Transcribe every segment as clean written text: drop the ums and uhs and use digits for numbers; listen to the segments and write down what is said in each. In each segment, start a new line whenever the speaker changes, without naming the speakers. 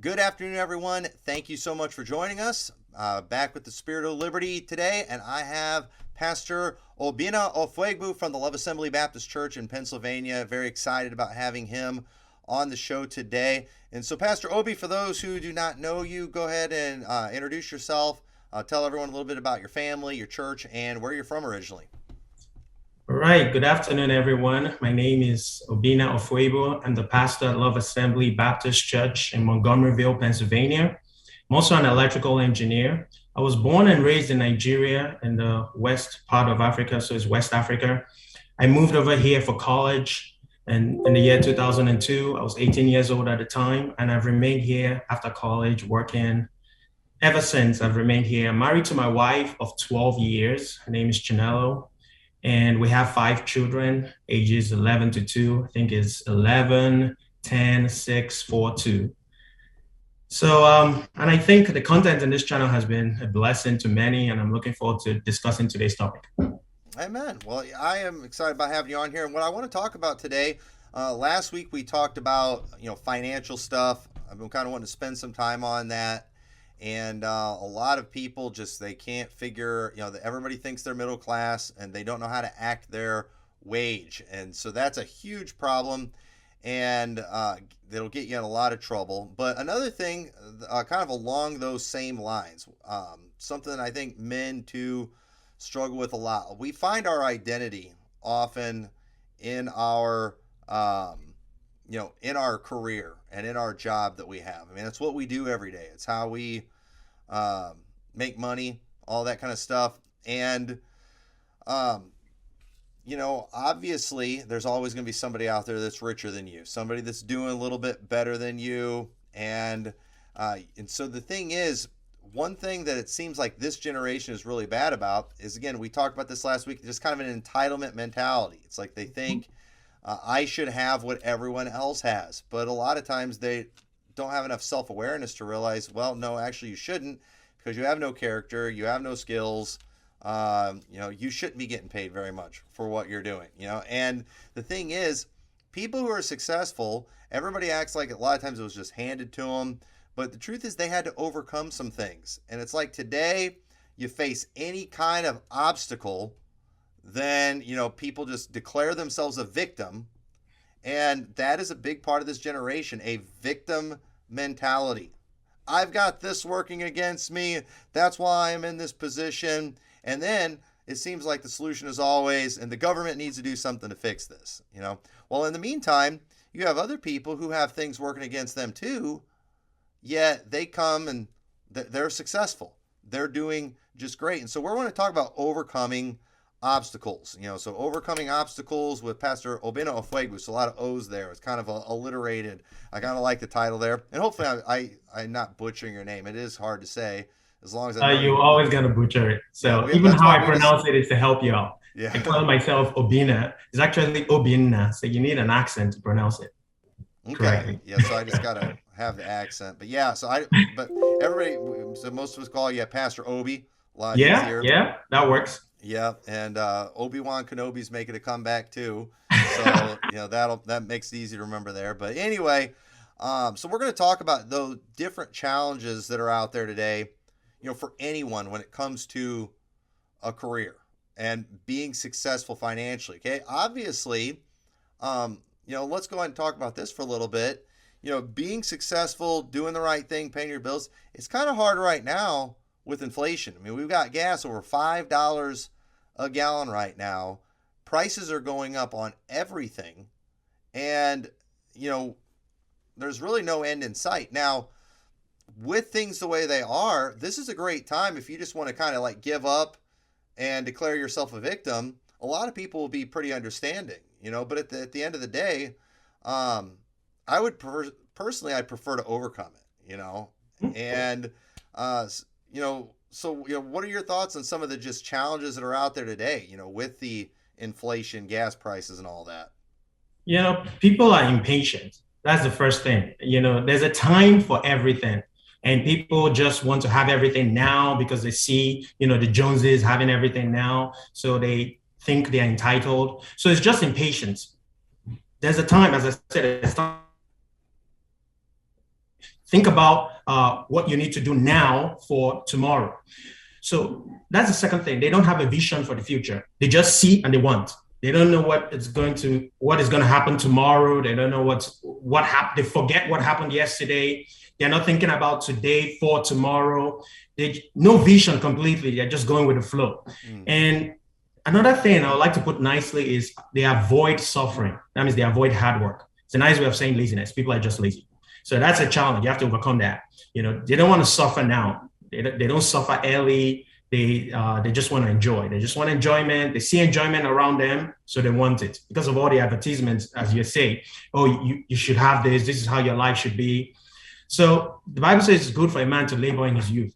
Good afternoon, everyone. Thank you so much for joining us. Back with the Spirit of Liberty today, and I have Pastor Obinna Ofoegbu from the Love Assembly Baptist Church in Pennsylvania. Very excited about having him on the show today. And so, Pastor Obi, for those who do not know you, go ahead and introduce yourself. Tell everyone a little bit about your family, your church, and where you're from originally.
All right. Good afternoon, everyone. My name is Obinna Ofoegbu. I'm the pastor at Love Assembly Baptist Church in Montgomeryville, Pennsylvania. I'm also an electrical engineer. I was born and raised in Nigeria in the west part of Africa, so it's West Africa. I moved over here for college and in the year 2002. I was 18 years old at the time, and I've remained here after college working ever since. I've remained here. I'm married to my wife of 12 years. Her name is Chinelo. And we have 5 children, ages 11 to 2. I think it's 11, 10, 6, 4, 2. So, and I think the content in this channel has been a blessing to many, and I'm looking forward to discussing today's topic.
Amen. Well, I am excited about having you on here. And what I want to talk about today, last week we talked about, financial stuff. I've been kind of wanting to spend some time on that. And a lot of people they can't figure, everybody thinks they're middle class and they don't know how to act their wage. And so that's a huge problem, and it'll get you in a lot of trouble. But another thing, kind of along those same lines, something I think men too struggle with a lot. We find our identity often in our, in our career and in our job that we have. I mean, it's what we do every day. It's how we make money, all that kind of stuff. And, obviously there's always going to be somebody out there that's richer than you, somebody that's doing a little bit better than you. And so the thing is, one thing that it seems like this generation is really bad about is, again, we talked about this last week, just kind of an entitlement mentality. It's like they think I should have what everyone else has. But a lot of times they don't have enough self-awareness to realize, well, no, actually you shouldn't, because you have no character, you have no skills. You shouldn't be getting paid very much for what you're doing, And the thing is, people who are successful, everybody acts like a lot of times it was just handed to them. But the truth is they had to overcome some things. And it's like today you face any kind of obstacle, then, people just declare themselves a victim. And that is a big part of this generation, a victim mentality. I've got this working against me. That's why I'm in this position. And then it seems like the solution is always, and the government needs to do something to fix this, Well, in the meantime, you have other people who have things working against them too, yet they come and they're successful. They're doing just great. And so we're going to talk about overcoming obstacles, so overcoming obstacles with Pastor Obinna Ofoegbu. So a lot of O's there. It's kind of alliterated. I kind of like the title there. And hopefully I'm not butchering your name. It is hard to say, as long as I know
You're always going to butcher it. So
yeah,
even how I pronounce it is to help you out.
Yeah.
I call myself Obinna. It's actually Obinna. So you need an accent to pronounce it.
Okay.
Correctly.
Yeah. So I just got to have the accent. But yeah, but everybody, so most of us call you Pastor Obi. A lot easier.
Yeah, that works.
Yeah, and Obi-Wan Kenobi's making a comeback too, so that makes it easy to remember there. But anyway, so we're going to talk about those different challenges that are out there today, for anyone when it comes to a career and being successful financially. Okay, obviously, let's go ahead and talk about this for a little bit. Being successful, doing the right thing, paying your bills, it's kind of hard right now with inflation. I mean, we've got gas over $5 a gallon right now. Prices are going up on everything. And, there's really no end in sight. Now, with things the way they are, this is a great time if you just want to kind of like give up and declare yourself a victim. A lot of people will be pretty understanding, but at the end of the day, I would personally, I'd prefer to overcome it, and, so, what are your thoughts on some of the just challenges that are out there today, with the inflation, gas prices and all that?
People are impatient. That's the first thing. There's a time for everything. And people just want to have everything now because they see, the Joneses having everything now. So they think they're entitled. So it's just impatience. There's a time, as I said, it's time Think about what you need to do now for tomorrow. So that's the second thing. They don't have a vision for the future. They just see and they want. They don't know what is going to happen tomorrow. They don't know what happened. They forget what happened yesterday. They're not thinking about today for tomorrow. They no vision completely. They're just going with the flow. And another thing I would like to put nicely is they avoid suffering. That means they avoid hard work. It's a nice way of saying laziness. People are just lazy. So that's a challenge. You have to overcome that. They don't want to suffer now. They don't suffer early. They just want to enjoy. They just want enjoyment. They see enjoyment around them, so they want it because of all the advertisements, as you say. Oh, you should have this. This is how your life should be. So the Bible says it's good for a man to labor in his youth.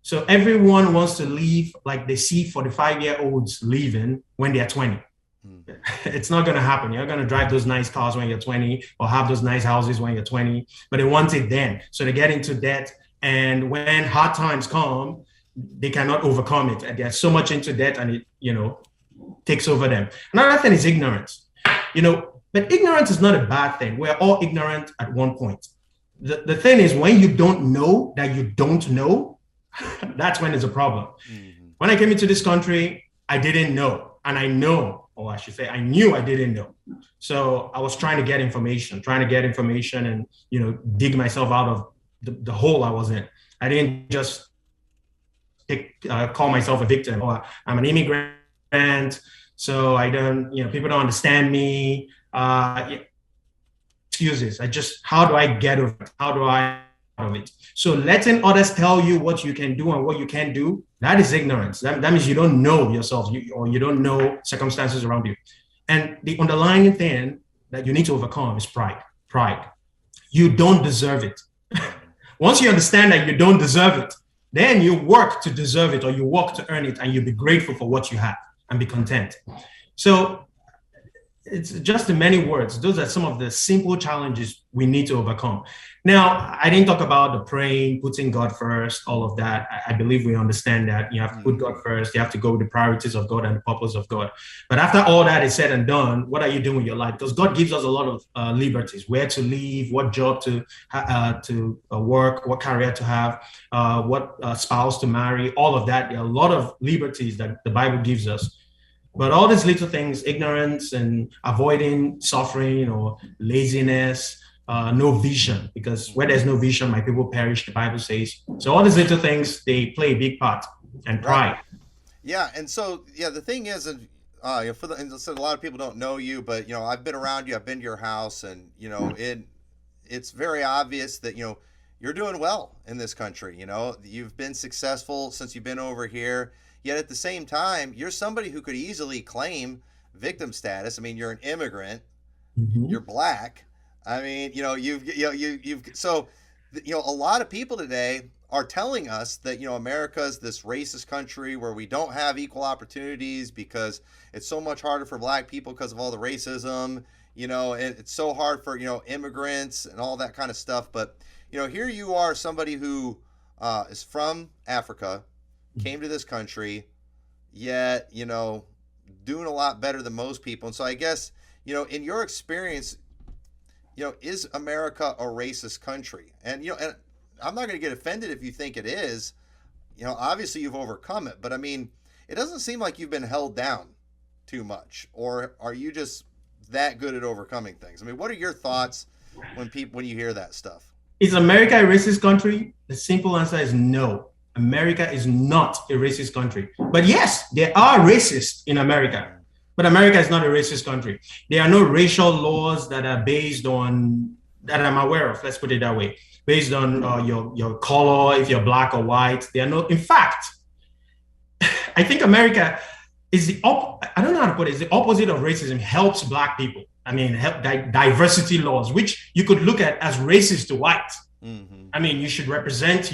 So everyone wants to live like they see 45-year-olds living when they're 20. It's not going to happen. You're going to drive those nice cars when you're 20 or have those nice houses when you're 20, but they want it then. So they get into debt. And when hard times come, they cannot overcome it. And they're so much into debt and it, takes over them. Another thing is ignorance, but ignorance is not a bad thing. We're all ignorant at one point. The thing is when you don't know that you don't know, that's when there's a problem. When I came into this country, I didn't know. And I know, or I should say, I knew I didn't know. So I was trying to get information and, dig myself out of the hole I was in. I didn't just call myself a victim or I'm an immigrant. So I don't, people don't understand me. Excuses. How do I get over it? How do I out of it? So letting others tell you what you can do and what you can't do, that is ignorance. That means you don't know yourself or you don't know circumstances around you. And the underlying thing that you need to overcome is pride. Pride. You don't deserve it. Once you understand that you don't deserve it, then you work to deserve it or you work to earn it and you'll be grateful for what you have and be content. So it's just in many words, those are some of the simple challenges we need to overcome. Now, I didn't talk about the praying, putting God first, all of that. I believe we understand that you have to put God first. You have to go with the priorities of God and the purpose of God. But after all that is said and done, what are you doing with your life? Because God gives us a lot of liberties, where to live, what job to work, what career to have, what spouse to marry, all of that. There are a lot of liberties that the Bible gives us. But all these little things, ignorance and avoiding suffering or laziness, no vision, because where there's no vision, my people perish, the Bible says. So all these little things, they play a big part, and pride.
Right. Yeah, and so, the thing is, and so a lot of people don't know you, but, I've been around you, I've been to your house, and, it's very obvious that, you're doing well in this country. You've been successful since you've been over here. Yet at the same time, you're somebody who could easily claim victim status. I mean, you're an immigrant, you're black. I mean, a lot of people today are telling us that, America is this racist country where we don't have equal opportunities because it's so much harder for black people because of all the racism, and it's so hard for, immigrants and all that kind of stuff. But, here you are, somebody who is from Africa, came to this country, yet, doing a lot better than most people. And so I guess, in your experience, is America a racist country? And, and I'm not going to get offended if you think it is. Obviously you've overcome it, but I mean, it doesn't seem like you've been held down too much. Or are you just that good at overcoming things? I mean, what are your thoughts when you hear that stuff?
Is America a racist country? The simple answer is no. America is not a racist country. But yes, there are racists in America, but America is not a racist country. There are no racial laws that are based on, that I'm aware of, let's put it that way, based on your color, if you're black or white. There are no, in fact, I think America is I don't know how to put it, it's the opposite of racism, helps black people. I mean, help diversity laws, which you could look at as racist to white. I mean, you should represent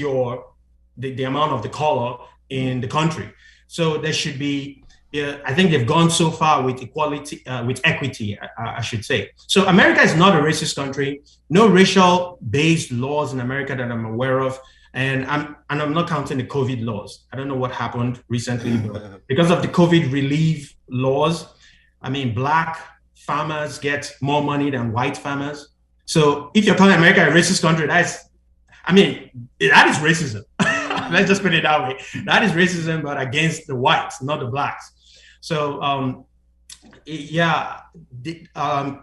the amount of the color in the country. So there should be, I think they've gone so far with equality, with equity, I should say. So America is not a racist country. No racial based laws in America that I'm aware of. And I'm not counting the COVID laws. I don't know what happened recently, but because of the COVID relief laws, I mean, black farmers get more money than white farmers. So if you're calling America a racist country, I mean, that is racism. Let's just put it that way. That is racism, but against the whites, not the blacks. So, yeah,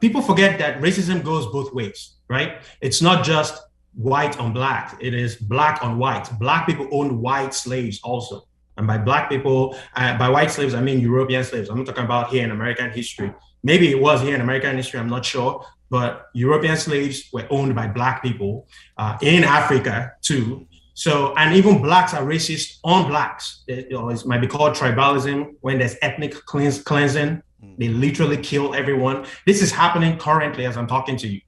people forget that racism goes both ways, right? It's not just white on black. It is black on white. Black people owned white slaves also. And by black people, by white slaves, I mean European slaves. I'm not talking about here in American history. Maybe it was here in American history, I'm not sure. But European slaves were owned by black people in Africa too. So, and even blacks are racist on blacks. It might be called tribalism when there's ethnic cleansing. They literally kill everyone. This is happening currently as I'm talking to you.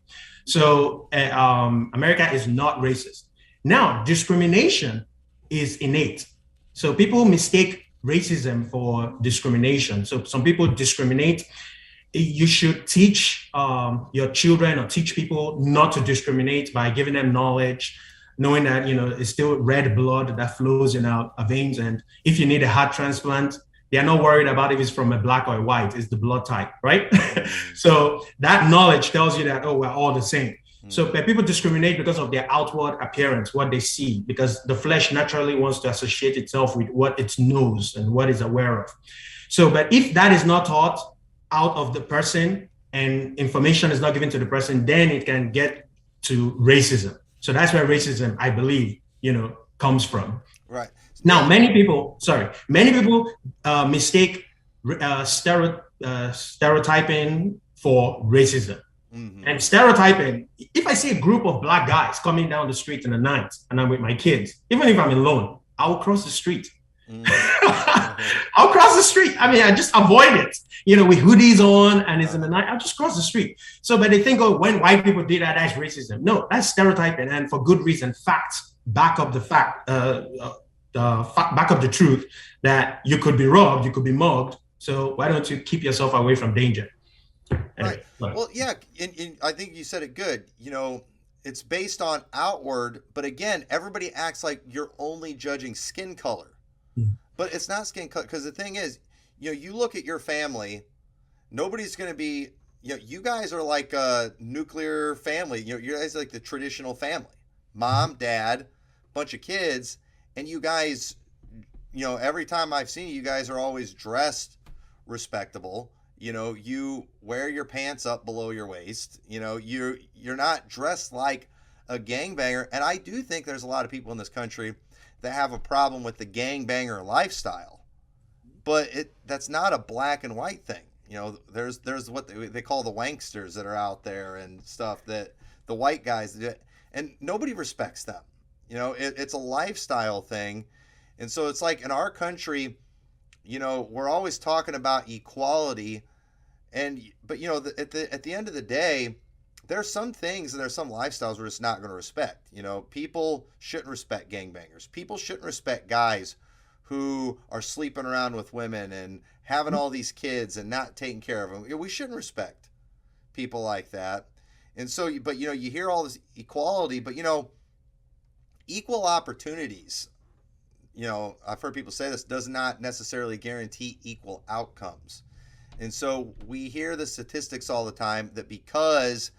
So America is not racist. Now, discrimination is innate. So people mistake racism for discrimination. So some people discriminate. You should teach your children or teach people not to discriminate by giving them knowledge, knowing that, it's still red blood that flows in our veins. And if you need a heart transplant, they're not worried about if it's from a black or a white, it's the blood type, right? So that knowledge tells you that, we're all the same. So people discriminate because of their outward appearance, what they see, because the flesh naturally wants to associate itself with what it knows and what it's aware of. So, but if that is not taught out of the person and information is not given to the person, then it can get to racism. So that's where racism, I believe, comes from.
Right.
Now, many people mistake stereotyping for racism. Mm-hmm. And stereotyping, if I see a group of black guys coming down the street in the night and I'm with my kids, even if I'm alone, I'll cross the street. Mm-hmm. I'll cross the street. I mean, I just avoid it, with hoodies on and it's in the night, I'll just cross the streit. So, but they think, when white people did that, that's racism. No, that's stereotyping, and for good reason. Facts back up the fact, back up the truth that you could be robbed, you could be mugged. So why don't you keep yourself away from danger?
Anyway, right. Well, yeah, and I think you said it good. It's based on outward, but again, everybody acts like you're only judging skin color. But it's not skin color, because the thing is, you look at your family, nobody's going to be, you guys are like a nuclear family. You guys are like the traditional family. Mom, dad, bunch of kids, and you guys, every time I've seen you guys are always dressed respectable. You wear your pants up below your waist. You're not dressed like a gangbanger. And I do think there's a lot of people in this country that have a problem with the gangbanger lifestyle, but that's not a black and white thing. There's what they call the wanksters that are out there and stuff, that the white guys do, and nobody respects them. It's a lifestyle thing. And so it's like in our country, we're always talking about equality, but at the end of the day, there's some things and there's some lifestyles we're just not going to respect. People shouldn't respect gangbangers. People shouldn't respect guys who are sleeping around with women and having all these kids and not taking care of them. We shouldn't respect people like that. And so, but you hear all this equality, but equal opportunities, I've heard people say this, does not necessarily guarantee equal outcomes. And so we hear the statistics all the time that because,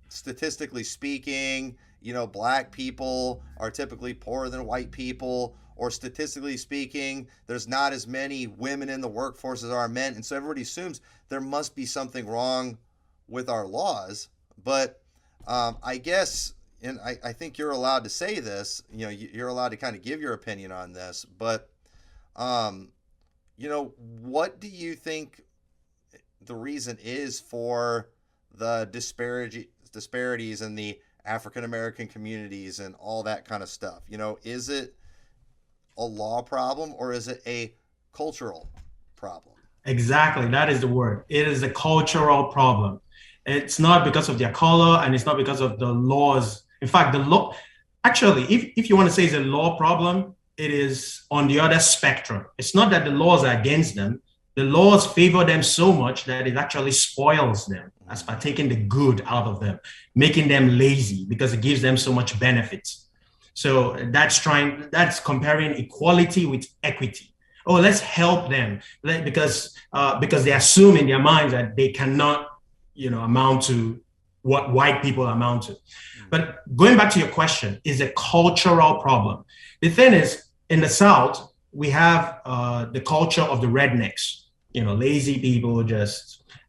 statistically speaking, black people are typically poorer than white people, or statistically speaking, there's not as many women in the workforce as are men. And so everybody assumes there must be something wrong with our laws. But I guess, and I think you're allowed to say this, you're allowed to kind of give your opinion on this, but, what do you think the reason is for the disparities in the African-American communities and all that kind of stuff? Is it a law problem or is it a cultural problem? Exactly.
That is the word. It is a cultural problem. It's not because of their color, and it's not because of the laws. In fact, the law, actually, if you want to say it's a law problem, it is on the other spectrum. It's not that the laws are against them. The laws favor them so much that it actually spoils them, as by taking the good out of them, making them lazy because it gives them so much benefits. So that's comparing equality with equity. Oh, let's help them because they assume in their minds that they cannot, amount to what white people amount to. But going back to your question, is a cultural problem. The thing is, in the South, we have the culture of the rednecks, lazy people,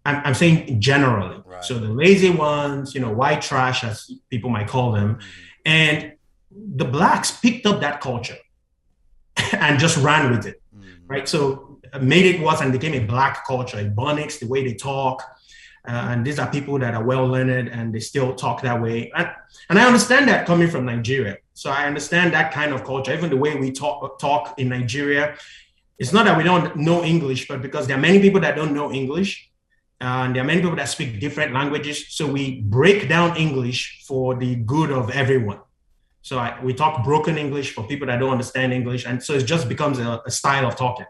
I'm saying generally.
Right.
So the lazy ones, white trash, as people might call them. And the blacks picked up that culture and just ran with it, right? So made it worse and became a black culture. Ebonics, the way they talk. And these are people that are well learned and they still talk that way. And I understand that coming from Nigeria. So I understand that kind of culture, even the way we talk in Nigeria. It's not that we don't know English, but because there are many people that don't know English, and there are many people that speak different languages. So we break down English for the good of everyone. So we talk broken English for people that don't understand English. And so it just becomes a style of talking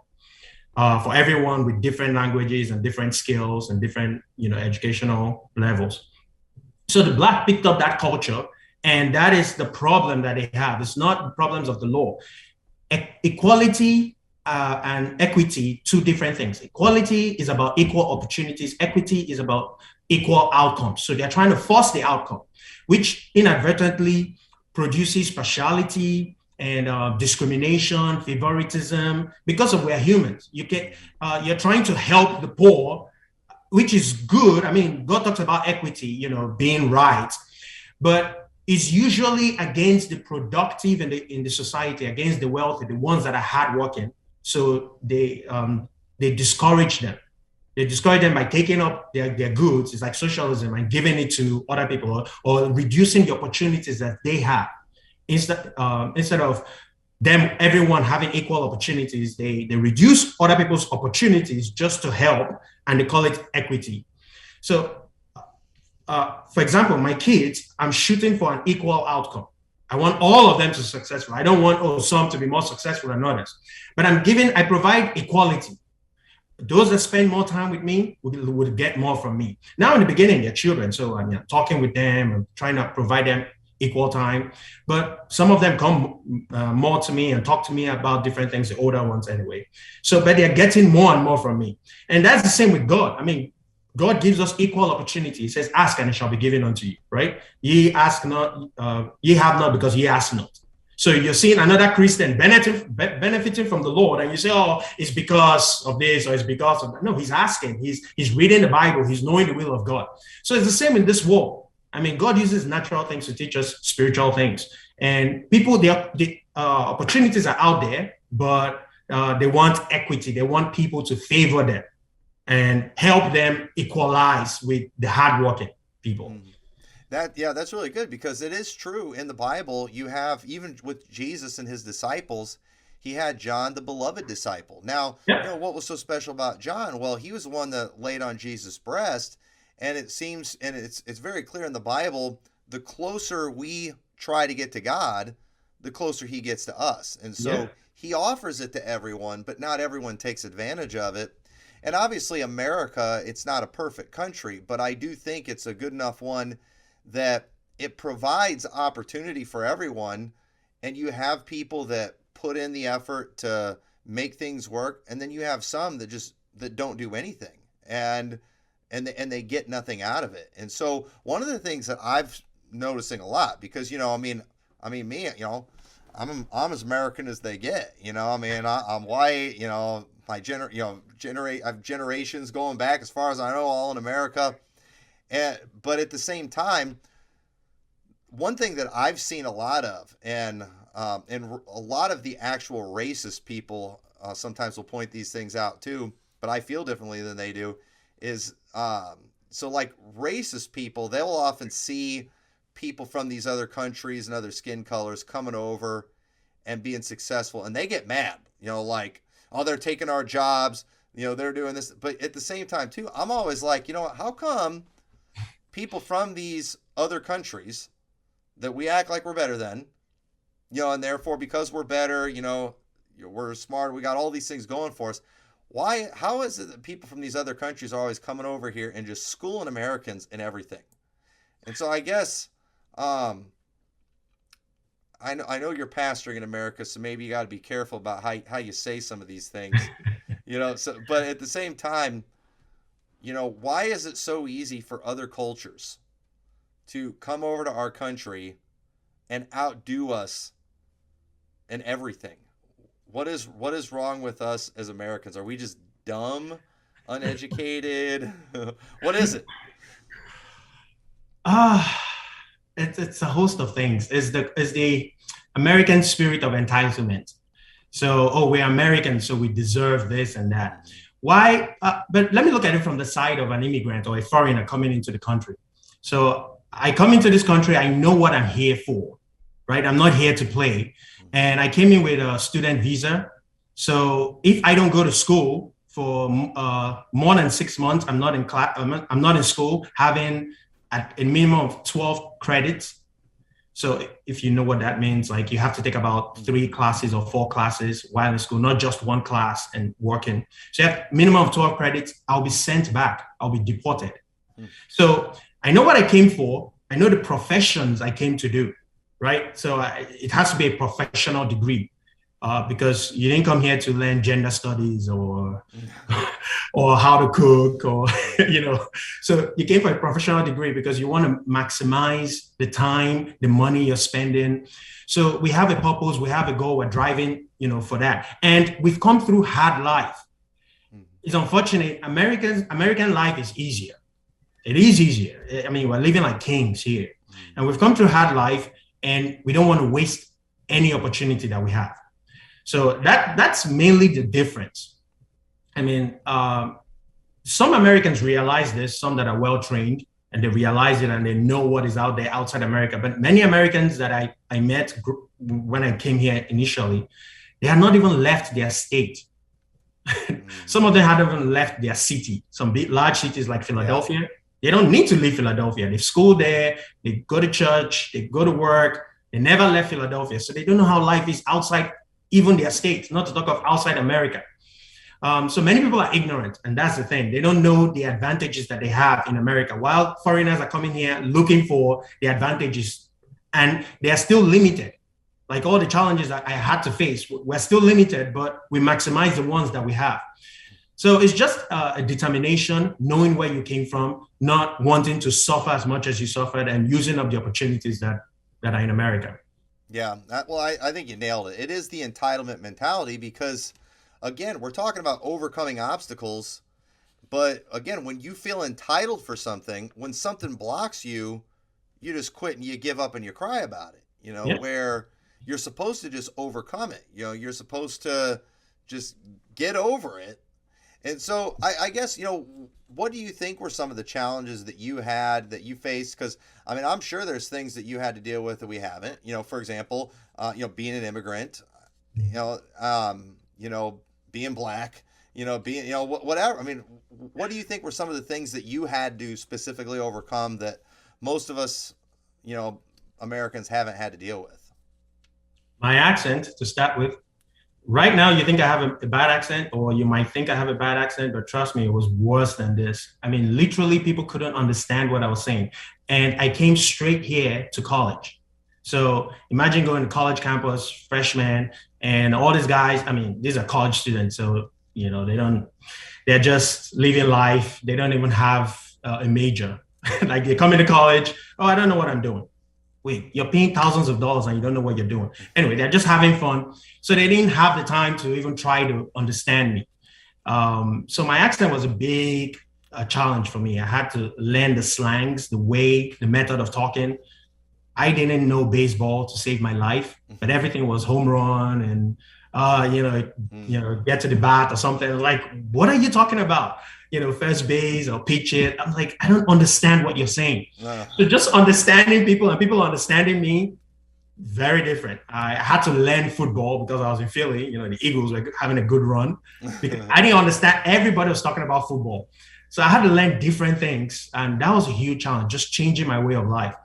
for everyone with different languages and different skills and different, educational levels. So the black picked up that culture, and that is the problem that they have. It's not the problems of the law. Equality and equity, two different things. Equality is about equal opportunities. Equity is about equal outcomes. So they're trying to force the outcome, which inadvertently produces partiality and discrimination, favoritism, because of we're humans. You're trying to help the poor, which is good. I mean, God talks about equity, being right, but it's usually against the productive in the society, against the wealthy, the ones that are hardworking. So they discourage them. They discourage them by taking up their goods. It's like socialism and giving it to other people, or reducing the opportunities that they have. Instead of everyone having equal opportunities, they reduce other people's opportunities just to help, and they call it equity. So, for example, my kids, I'm shooting for an equal outcome. I want all of them to be successful. I don't want some to be more successful than others. But I provide equality. Those that spend more time with me would get more from me. Now, in the beginning, they're children, so I'm talking with them and trying to provide them equal time. But some of them come more to me and talk to me about different things, the older ones anyway. So, but they're getting more and more from me. And that's the same with God. I mean, God gives us equal opportunity. He says, ask and it shall be given unto you, right? Ye ask not, ye have not because ye ask not. So you're seeing another Christian benefiting from the Lord, and you say, oh, it's because of this, or it's because of that. No, he's asking, he's reading the Bible, he's knowing the will of God. So it's the same in this world. I mean, God uses natural things to teach us spiritual things. And people, the opportunities are out there, but they want equity. They want people to favor them and help them equalize with the hardworking people.
That's really good, because it is true in the Bible. You have, even with Jesus and his disciples, he had John, the beloved disciple. Now, what was so special about John? Well, he was the one that laid on Jesus' breast, and it seems, and it's very clear in the Bible, the closer we try to get to God, the closer he gets to us. And so he offers it to everyone, but not everyone takes advantage of it. And obviously America, it's not a perfect country, but I do think it's a good enough one that it provides opportunity for everyone, and you have people that put in the effort to make things work, and then you have some that don't do anything, and they get nothing out of it. And so one of the things that I've noticing a lot, because I mean me, I'm as American as they get. I'm white. I have generations going back as far as I know, all in America. But at the same time, one thing that I've seen a lot of, and a lot of the actual racist people sometimes will point these things out too, but I feel differently than they do, is so like racist people, they will often see people from these other countries and other skin colors coming over and being successful, and they get mad, like, oh, they're taking our jobs, they're doing this. But at the same time too, I'm always like, how come people from these other countries that we act like we're better than, and therefore because we're better, we're smart, we got all these things going for us. How is it that people from these other countries are always coming over here and just schooling Americans in everything? And so I guess, I know you're pastoring in America, so maybe you got to be careful about how you say some of these things, but at the same time, why is it so easy for other cultures to come over to our country and outdo us in everything? What is wrong with us as Americans? Are we just dumb, uneducated? What is it?
Ah, it's a host of things. It's the American spirit of entitlement. So, oh, we're Americans, so we deserve this and that. Why? But let me look at it from the side of an immigrant or a foreigner coming into the country. So I come into this country, I know what I'm here for, right? I'm not here to play. And I came in with a student visa. So if I don't go to school for more than 6 months, I'm not in class, I'm not in school, having at a minimum of 12 credits. So if you know what that means, like you have to take about 3 classes or 4 classes while in school, not just one class and working. So you have minimum of 12 credits, I'll be sent back, I'll be deported. So I know what I came for. I know the professions I came to do, right? So it has to be a professional degree because you didn't come here to learn gender studies or how to cook or, so you came for a professional degree because you want to maximize the time, the money you're spending. So we have a purpose, we have a goal, we're driving, for that. And we've come through hard life. It's unfortunate. American life is easier. It is easier. I mean, we're living like kings here. And we've come through hard life and we don't want to waste any opportunity that we have. So that's mainly the difference. I mean, some Americans realize this, some that are well-trained, and they realize it and they know what is out there outside America. But many Americans that I met when I came here initially, they had not even left their state. Some of them hadn't even left their city. Some big, large cities like Philadelphia, they don't need to leave Philadelphia. They school there, they go to church, they go to work. They never left Philadelphia. So they don't know how life is outside even their state, not to talk of outside America. So many people are ignorant, and that's the thing. They don't know the advantages that they have in America, while foreigners are coming here looking for the advantages, and they are still limited. Like all the challenges that I had to face, we're still limited, but we maximize the ones that we have. So it's just a determination, knowing where you came from, not wanting to suffer as much as you suffered, and using up the opportunities that are in America.
Yeah, I think you nailed it. It is the entitlement mentality because, again, we're talking about overcoming obstacles. But again, when you feel entitled for something, when something blocks you, you just quit and you give up and you cry about it, where you're supposed to just overcome it. You're supposed to just get over it. And so I guess, what do you think were some of the challenges that you had, that you faced? Because, I mean, I'm sure there's things that you had to deal with that we haven't. For example, being an immigrant, being black, being, whatever. I mean, what do you think were some of the things that you had to specifically overcome that most of us, Americans haven't had to deal with?
My accent, to start with. Right now, you think I have a bad accent, or you might think I have a bad accent, but trust me, it was worse than this. I mean, literally, people couldn't understand what I was saying. And I came straight here to college. So imagine going to college campus, freshman, and all these guys, I mean, these are college students. So, they're just living life. They don't even have a major. Like they come into college, oh, I don't know what I'm doing. Wait, you're paying thousands of dollars and you don't know what you're doing. Anyway, they're just having fun. So they didn't have the time to even try to understand me. So my accent was a big challenge for me. I had to learn the slangs, the way, the method of talking. I didn't know baseball to save my life, but everything was home run and, get to the bat or something. Like, what are you talking about? First base or pitch it. I'm like, I don't understand what you're saying. So just understanding people and people understanding me, very different. I had to learn football because I was in Philly. The Eagles were having a good run. Because I didn't understand. Everybody was talking about football. So I had to learn different things. And that was a huge challenge, just changing my way of life.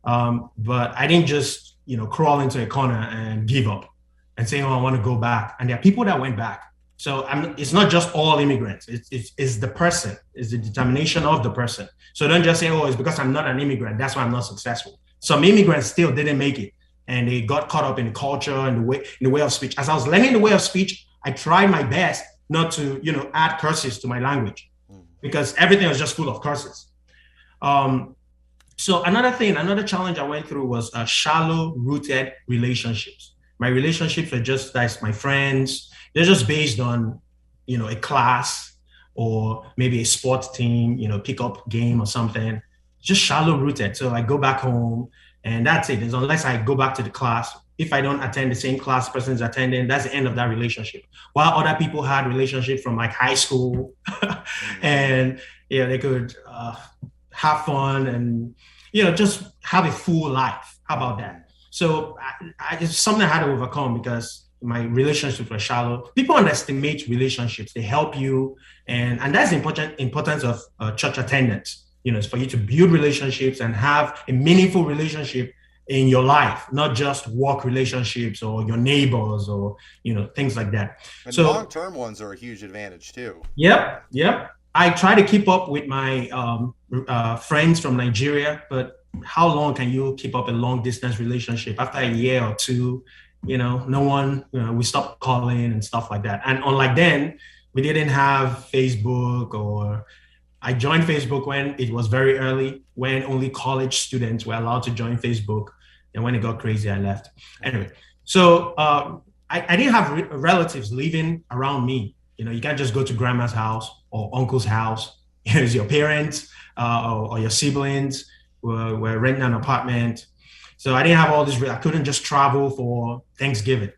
But I didn't just, crawl into a corner and give up and say, oh, I want to go back. And there are people that went back. So it's not just all immigrants. It's the person. It's the determination of the person. So don't just say, oh, it's because I'm not an immigrant, that's why I'm not successful. Some immigrants still didn't make it, and they got caught up in culture and the way of speech. As I was learning the way of speech, I tried my best not to, add curses to my language because everything was just full of curses. So another challenge I went through was shallow rooted relationships. My relationships were just that's my friends. They're just based on, a class or maybe a sports team, pickup game or something. Just shallow rooted. So I go back home and that's it. Unless I go back to the class, if I don't attend the same class person is attending, that's the end of that relationship. While other people had relationships from like high school, and they could have fun and just have a full life. How about that? So it's something I had to overcome because my relationships were shallow. People underestimate relationships. They help you, and that's the importance of church attendance. It's for you to build relationships and have a meaningful relationship in your life, not just work relationships or your neighbors or things like that.
And
so
long-term ones are a huge advantage too.
Yep. I try to keep up with my friends from Nigeria, but how long can you keep up a long distance relationship? After a year or two, no one, we stopped calling and stuff like that. And unlike then, we didn't have Facebook, or I joined Facebook when it was very early, when only college students were allowed to join Facebook. And when it got crazy, I left. Anyway, so I didn't have relatives living around me. You can't just go to grandma's house or uncle's house. It's your parents or your siblings were renting an apartment. So I didn't have all this. I couldn't just travel for Thanksgiving.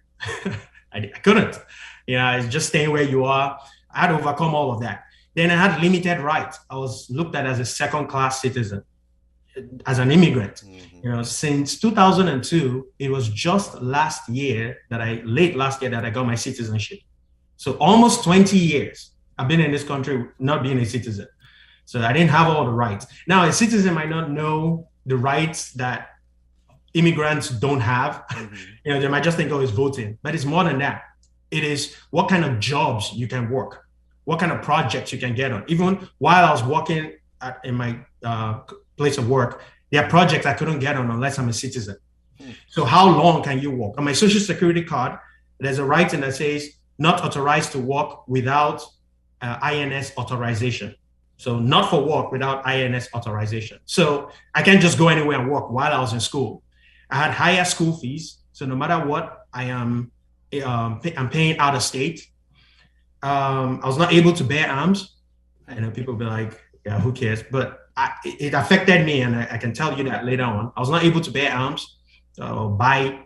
I couldn't. It's just staying where you are. I had to overcome all of that. Then I had limited rights. I was looked at as a second-class citizen, as an immigrant. Since 2002, it was just late last year that I got my citizenship. So almost 20 years I've been in this country not being a citizen. So I didn't have all the rights. Now, a citizen might not know the rights that immigrants don't have. They might just think, oh, it's voting. But it's more than that. It is what kind of jobs you can work, what kind of projects you can get on. Even while I was working in my place of work, there are projects I couldn't get on unless I'm a citizen. So how long can you work? On my social security card, there's a writing that says not authorized to work without INS authorization. So not for work without INS authorization. So I can't just go anywhere and work while I was in school. I had higher school fees. So no matter what, I'm paying out of state. I was not able to bear arms. I know people be like, yeah, who cares? But it affected me, and I can tell you that later on. I was not able to bear arms or buy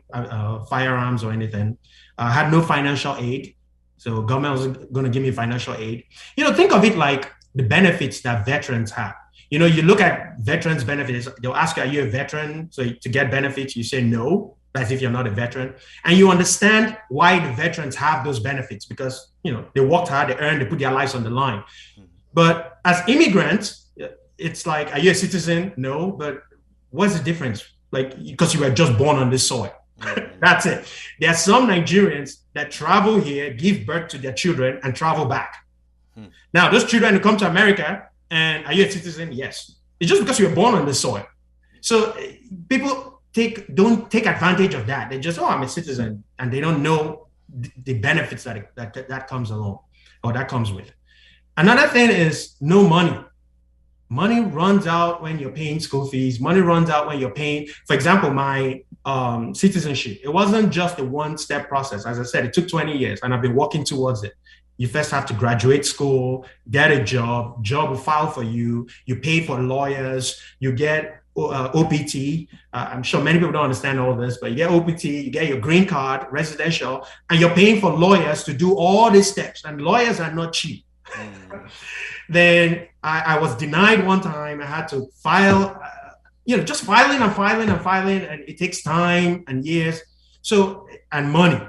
firearms or anything. I had no financial aid. So government was going to give me financial aid. Think of it like the benefits that veterans have. You look at veterans' benefits. They'll ask you, are you a veteran? So to get benefits, you say no, as if you're not a veteran. And you understand why the veterans have those benefits because, they worked hard, they earned, they put their lives on the line. But as immigrants, it's like, are you a citizen? No, but what's the difference? Like, because you were just born on this soil. That's it. There are some Nigerians that travel here, give birth to their children, and travel back. Now, those children who come to America, and are you a citizen? Yes. It's just because you were born on this soil. So people don't take advantage of that. They just, I'm a citizen, and they don't know the benefits that comes along or that comes with. Another thing is no money. Money runs out when you're paying school fees. Money runs out when you're paying, for example, my citizenship. It wasn't just a one-step process. As I said, it took 20 years, and I've been working towards it. You first have to graduate school, get a job will file for you, you pay for lawyers, you get OPT. I'm sure many people don't understand all this, but you get OPT, you get your green card, residential, and you're paying for lawyers to do all these steps, and lawyers are not cheap. Then I was denied one time. I had to file, just filing, and it takes time and years. So, and money.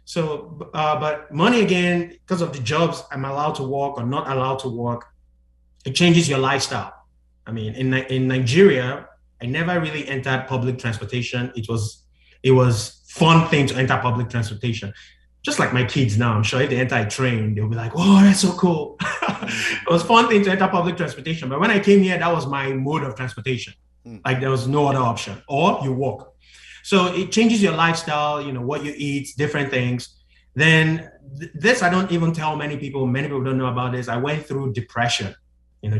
So, but money again, because of the jobs I'm allowed to work or not allowed to work, it changes your lifestyle. I mean, in Nigeria, I never really entered public transportation. It was fun thing to enter public transportation. Just like my kids now, I'm sure if they enter a train, they'll be like, oh, that's so cool. It was fun thing to enter public transportation. But when I came here, that was my mode of transportation. Like there was no other option, or you walk. So it changes your lifestyle, what you eat, different things. Then this, I don't even tell many people don't know about this. I went through depression.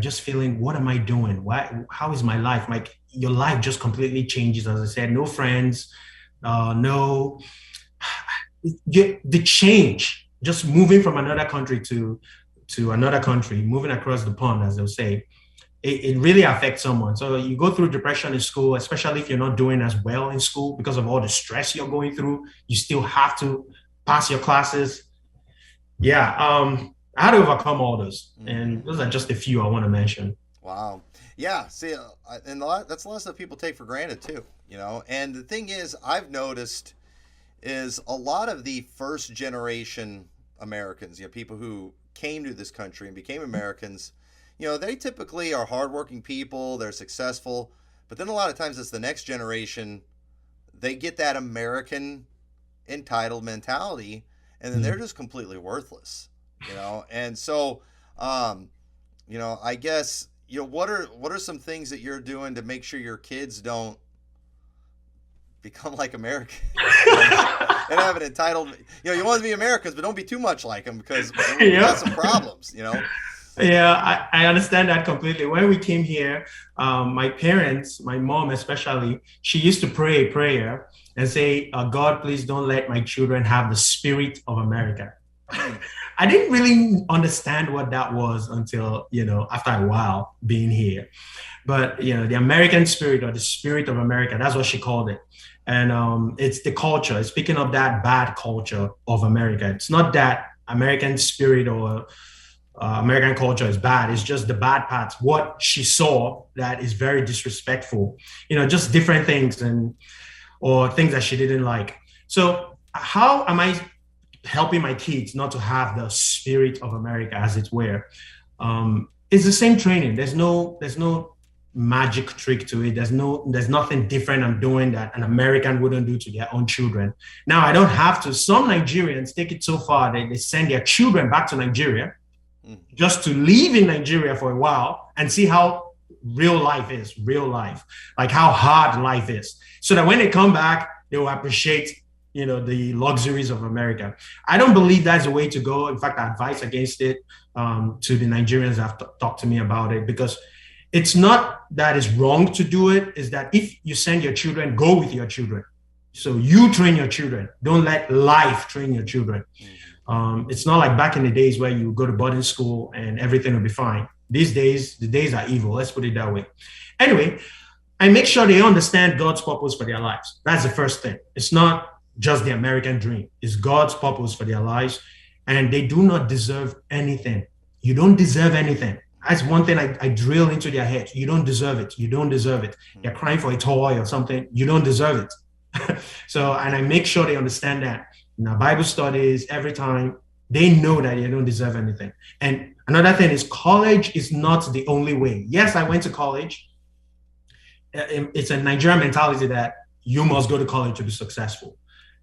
just feeling, what am I doing? How is my life? Like your life just completely changes. As I said, no friends, no, the change, just moving from another country to another country, moving across the pond, as they'll say, it really affects someone. So you go through depression in school, especially if you're not doing as well in school because of all the stress you're going through. You still have to pass your classes. Yeah, how to overcome all those, and those are just a few I want to mention.
Wow. Yeah. See, and that's a lot of stuff people take for granted too. And the thing is, I've noticed is a lot of the first generation Americans, people who came to this country and became Americans, they typically are hardworking people, they're successful, but then a lot of times it's the next generation, they get that American entitled mentality, and then they're just completely worthless, And so, I guess, what are some things that you're doing to make sure your kids don't become like Americans and have an entitled, you want to be Americans, but don't be too much like them because we got some problems,
Yeah, I understand that completely. When we came here, my parents, my mom especially, she used to pray a prayer and say, God, please don't let my children have the spirit of America. I didn't really understand what that was until, after a while being here. But, the American spirit, or the spirit of America, that's what she called it. And it's the culture. It's picking up that bad culture of America. It's not that American spirit or American culture is bad. It's just the bad parts. What she saw that is very disrespectful, just different things or things that she didn't like. So how am I helping my kids not to have the spirit of America, as it were? It's the same training. There's no magic trick to it. There's nothing different I'm doing that an American wouldn't do to their own children. Now I don't have to. Some Nigerians take it so far that they send their children back to Nigeria just to live in Nigeria for a while and see how real life, like how hard life is, so that when they come back, they will appreciate, the luxuries of America. I don't believe that's the way to go. In fact, I advise against it to the Nigerians that have talked to me about it, because it's not that it's wrong to do it. Is that if you send your children, go with your children. So you train your children. Don't let life train your children. It's not like back in the days where you go to boarding school and everything will be fine. These days, the days are evil. Let's put it that way. Anyway, I make sure they understand God's purpose for their lives. That's the first thing. It's not just the American dream. It's God's purpose for their lives. And they do not deserve anything. You don't deserve anything. That's one thing I drill into their heads. You don't deserve it. You don't deserve it. You're crying for a toy or something. You don't deserve it. And I make sure they understand that. In our Bible studies, every time, they know that they don't deserve anything. And another thing is, college is not the only way. Yes, I went to college. It's a Nigerian mentality that you must go to college to be successful.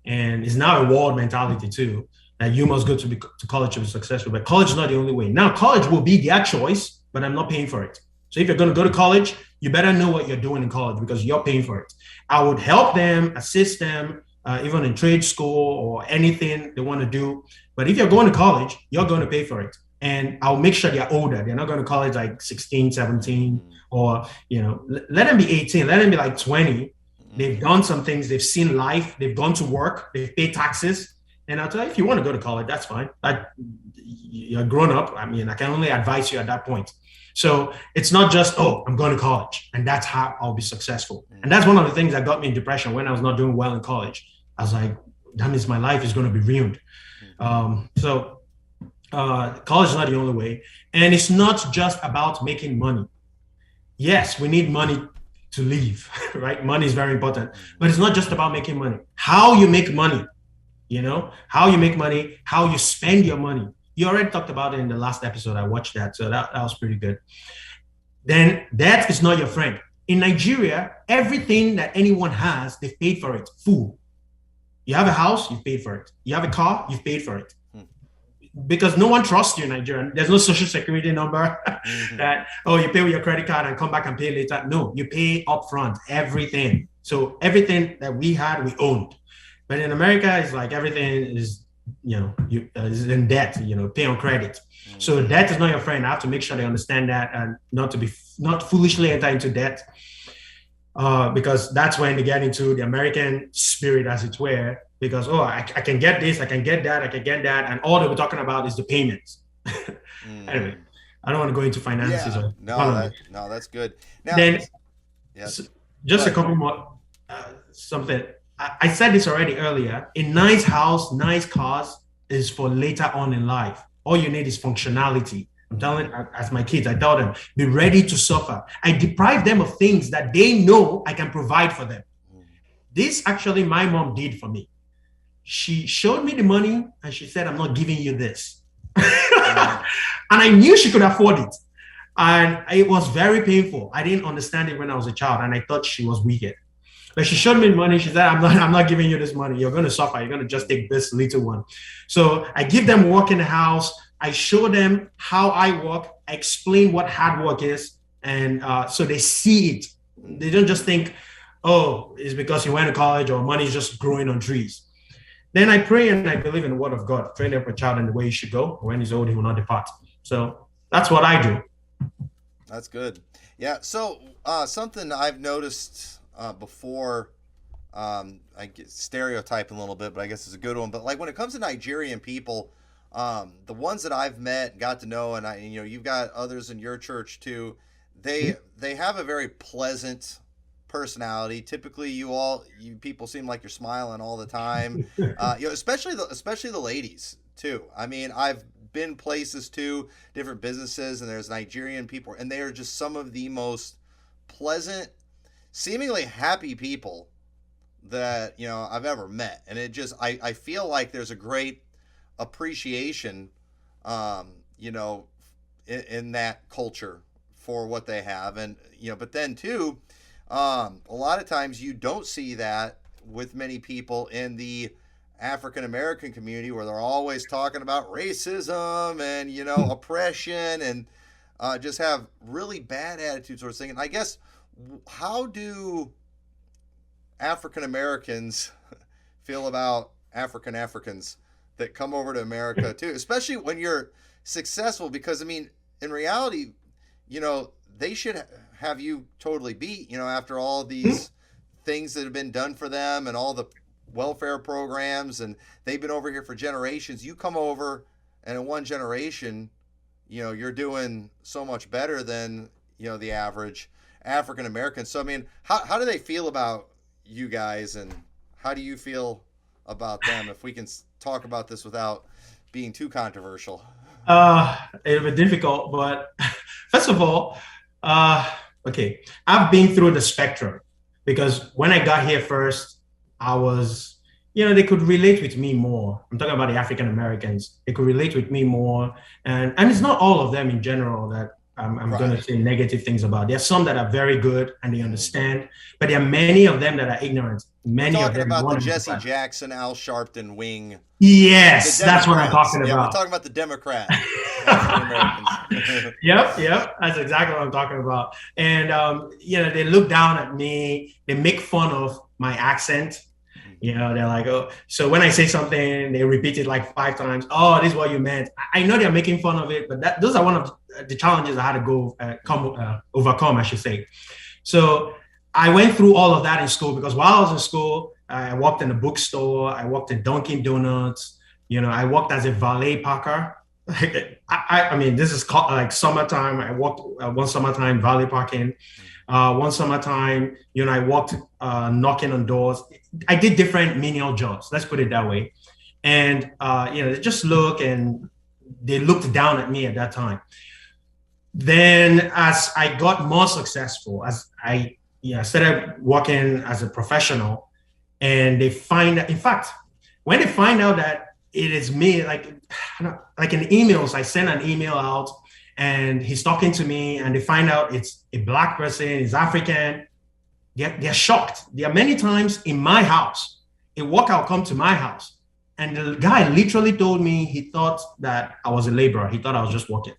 And it's now a world mentality too, that you must go to college to be successful. But college is not the only way. Now, college will be their choice, but I'm not paying for it. So if you're going to go to college, you better know what you're doing in college, because you're paying for it. I would help them, assist them, even in trade school or anything they want to do. But if you're going to college, you're going to pay for it. And I'll make sure they're older. They're not going to college like 16, 17, or, let them be 18, let them be like 20. They've done some things. They've seen life. They've gone to work. They've paid taxes. And I'll tell you, if you want to go to college, that's fine. You're grown up. I mean, I can only advise you at that point. So it's not just, I'm going to college and that's how I'll be successful. And that's one of the things that got me in depression when I was not doing well in college. I was like, that means my life is going to be ruined. College is not the only way. And it's not just about making money. Yes, we need money to live, right? Money is very important, but it's not just about making money. How you make money, how you make money, how you spend your money. You already talked about it in the last episode. I watched that. So that was pretty good. Then that is not your friend. In Nigeria, everything that anyone has, they've paid for it. Food. You have a house, you've paid for it. You have a car, you've paid for it. Because no one trusts you in Nigeria. There's no social security number that, you pay with your credit card and come back and pay later. No, you pay upfront, everything. So everything that we had, we owned. But in America, it's like everything is is in debt, pay on credit. So debt is not your friend. I have to make sure they understand that, and not foolishly enter into debt, because that's when they get into the American spirit, as it were. Because I can get this, I can get that, and all they were talking about is the payments. Anyway, I don't want to go into finances.
Yeah. No, that's good. Now,
then, just a couple more something. I said this already earlier. A nice house, nice cars is for later on in life. All you need is functionality. I'm telling, as my kids, I tell them, be ready to suffer. I deprive them of things that they know I can provide for them. This actually my mom did for me. She showed me the money and she said, I'm not giving you this. And I knew she could afford it. And it was very painful. I didn't understand it when I was a child, and I thought she was wicked. But she showed me the money. She said, I'm not giving you this money. You're going to suffer. You're going to just take this little one. So I give them work in the house. I show them how I work. I explain what hard work is. And so they see it. They don't just think, oh, it's because you went to college or money is just growing on trees. Then I pray and I believe in the word of God. Train up a child in the way he should go. When he's old, he will not depart. So that's what I do.
That's good. Yeah. So something I've noticed before, I get stereotyping a little bit, but I guess it's a good one. But like when it comes to Nigerian people, the ones that I've met, got to know, and you've got others in your church too. They have a very pleasant personality. Typically, you people seem like you're smiling all the time. Especially the ladies too. I mean, I've been places too, different businesses, and there's Nigerian people, and they are just some of the most pleasant, seemingly happy people that I've ever met. And it just I feel like there's a great appreciation in that culture for what they have. And but then too, a lot of times you don't see that with many people in the African American community, where they're always talking about racism and oppression, and just have really bad attitudes towards things. And I guess, how do African Americans feel about Africans that come over to America too, especially when you're successful? Because I mean, in reality, they should have you totally beat, after all these things that have been done for them and all the welfare programs, and they've been over here for generations. You come over, and in one generation, you're doing so much better than the average African American. So I mean, how do they feel about you guys, and how do you feel about them? If we can talk about this without being too controversial.
It'll be difficult, but first of all, okay, I've been through the spectrum, because when I got here first, I was, they could relate with me more. I'm talking about the African Americans. They could relate with me more. And it's not all of them in general that I'm right. Going to say negative things about. There are some that are very good and they understand, but there are many of them that are ignorant. Many of them
about the Jesse Jackson, Al Sharpton wing.
Yes, that's what I'm talking about.
Yeah, we're talking about the Democrats.
Yep. That's exactly what I'm talking about. And, they look down at me. They make fun of my accent. They're like, oh, so when I say something, they repeat it like 5 times. Oh, this is what you meant. I know they're making fun of it, but those are one of the challenges I had to overcome, I should say. So I went through all of that in school, because while I was in school, I worked in a bookstore. I worked in Dunkin' Donuts. I worked as a valet parker. I mean, this is called, like, summertime. I worked one summertime valet parking. One summertime, I worked knocking on doors. I did different menial jobs, let's put it that way. And, they just they looked down at me at that time. Then as I got more successful, as I started working as a professional, and they find that, in fact, when they find out that it is me, like in emails, I send an email out, and he's talking to me, and they find out it's a Black person, he's African, they're shocked. There are many times in my house, a worker will come to my house, and the guy literally told me he thought that I was a laborer. He thought I was just working.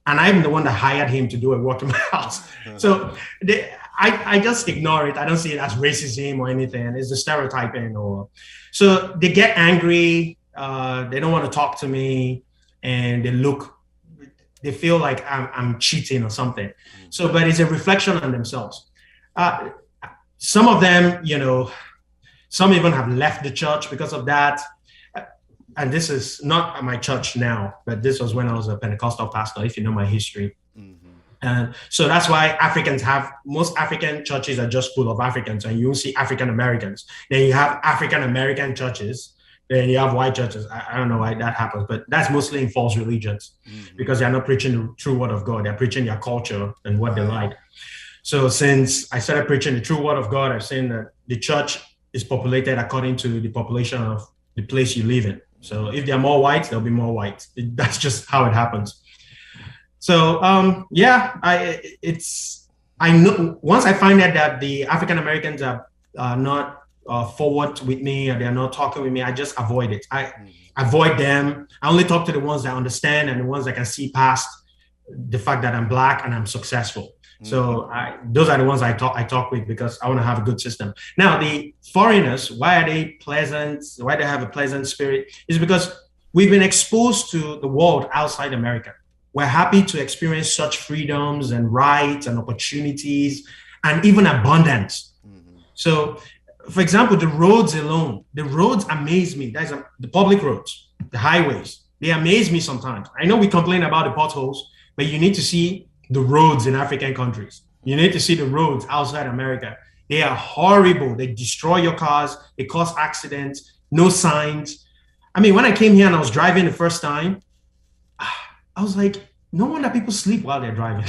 And I'm the one that hired him to do a work in my house. So I just ignore it. I don't see it as racism or anything. It's the stereotyping. So they get angry. They don't want to talk to me, and they feel like I'm cheating or something. So, but it's a reflection on themselves. Some of them, some even have left the church because of that. And this is not at my church now, but this was when I was a Pentecostal pastor, if you know my history. And so that's why most African churches are just full of Africans, and you won't see African Americans. Then you have African American churches, then you have white churches. I don't know why that happens, but that's mostly in false religions because they're not preaching the true word of God. They're preaching their culture and what they like. So since I started preaching the true word of God, I've seen that the church is populated according to the population of the place you live in. So if there are more whites, there'll be more whites. That's just how it happens. So I know once I find out that the African Americans are not forward with me, or they're not talking with me, I just avoid it. I avoid them. I only talk to the ones that understand and the ones that can see past the fact that I'm Black and I'm successful. So those are the ones I talk with because I want to have a good system. Now, the foreigners, why are they pleasant? Why they have a pleasant spirit? Is because we've been exposed to the world outside America. We're happy to experience such freedoms and rights and opportunities and even abundance. So, for example, the roads amaze me. That's the public roads, the highways. They amaze me sometimes. I know we complain about the potholes, but you need to see the roads in African countries. You need to see the roads outside America. They are horrible. They destroy your cars. They cause accidents, no signs. I mean, when I came here and I was driving the first time, I was like, no wonder people sleep while they're driving.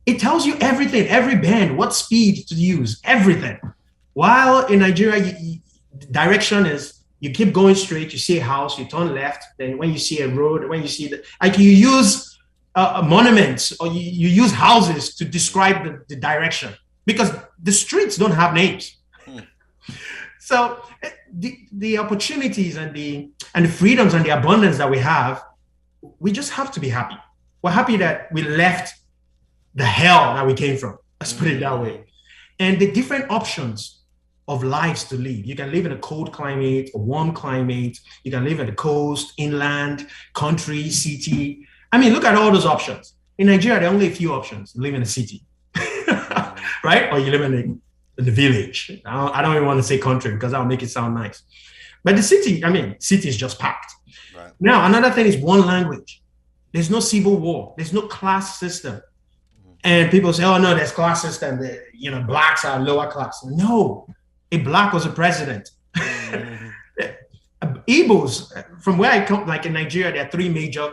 It tells you everything, every bend, what speed to use, everything. While in Nigeria, direction is you keep going straight, you see a house, you turn left. Then when you see a road, when you see you use monuments or you use houses to describe the direction because the streets don't have names. So the opportunities and the freedoms and the abundance that we have, we just have to be happy. We're happy that we left the hell that we came from. Let's put it that way. And the different options of lives to live. You can live in a cold climate, a warm climate. You can live at the coast, inland, country, city. I mean, look at all those options. In Nigeria, there are only a few options. You live in a city, right? Or you live in the village. I don't even want to say country because that'll make it sound nice. But the city is just packed. Right. Now, another thing is one language. There's no civil war. There's no class system. And people say, oh, no, there's class system. Blacks are lower class. No, a Black was a president. Igbos, from where I come, like in Nigeria, there are three major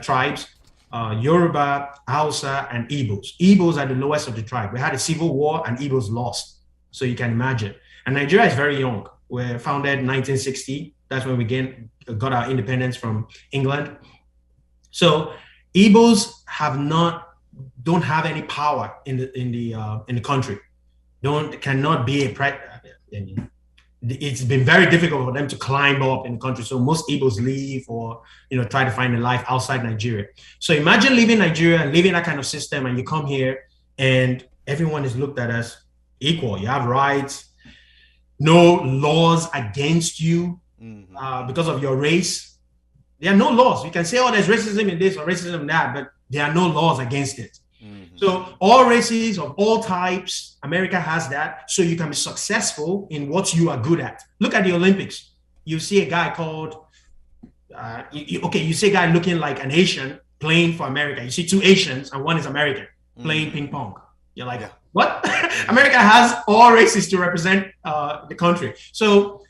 tribes, Yoruba, Hausa, and Igbos. Igbos are the lowest of the tribe. We had a civil war and Igbos lost. So you can imagine. And Nigeria is very young. We're founded in 1960. That's when we got our independence from England. So Igbos don't have any power in the country. Cannot be it's been very difficult for them to climb up in the country. So most Igbos leave or try to find a life outside Nigeria. So imagine leaving Nigeria and living that kind of system, and you come here and everyone is looked at as equal. You have rights, no laws against you because of your race. There are no laws. You can say, oh, there's racism in this or racism in that, but there are no laws against it. So all races of all types, America has that. So you can be successful in what you are good at. Look at the Olympics. You see a guy called, you see a guy looking like an Asian playing for America. You see two Asians and one is American playing ping pong. You're like, what? America has all races to represent the country. So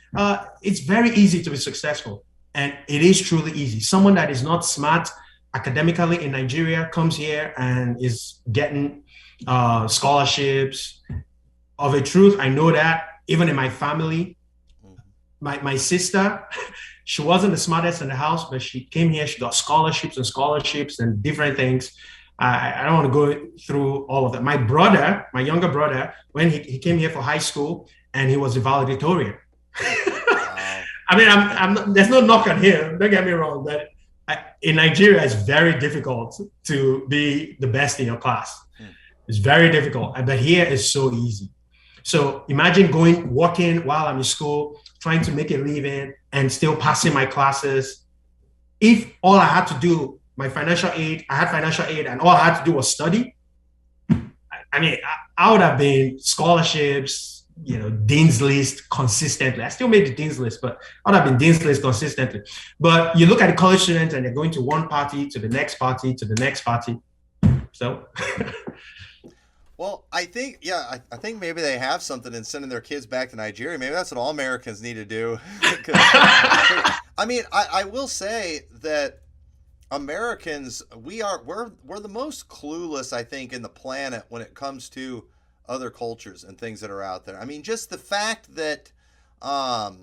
it's very easy to be successful. And it is truly easy. Someone that is not smart academically in Nigeria comes here and is getting scholarships. Of a truth, I know that even in my family, my sister, she wasn't the smartest in the house, but she came here, she got scholarships and different things. I don't want to go through all of that. My brother, my younger brother, when he came here for high school and he was a valedictorian. I mean, I'm there's no knock on him, don't get me wrong, but in Nigeria, it's very difficult to be the best in your class. It's very difficult, but here is so easy. So imagine working while I'm in school, trying to make a living and still passing my classes. If all I had to do, I had financial aid and all I had to do was study, I mean, I would have been scholarships, Dean's List consistently. I still made the Dean's List, but I would have been Dean's List consistently. But you look at the college students and they're going to one party, to the next party, to the next party. So.
Well, I think, yeah, I think maybe they have something in sending their kids back to Nigeria. Maybe that's what all Americans need to do. I mean, I will say that Americans, we're the most clueless, I think, in the planet when it comes to other cultures and things that are out there. I mean, just the fact that, the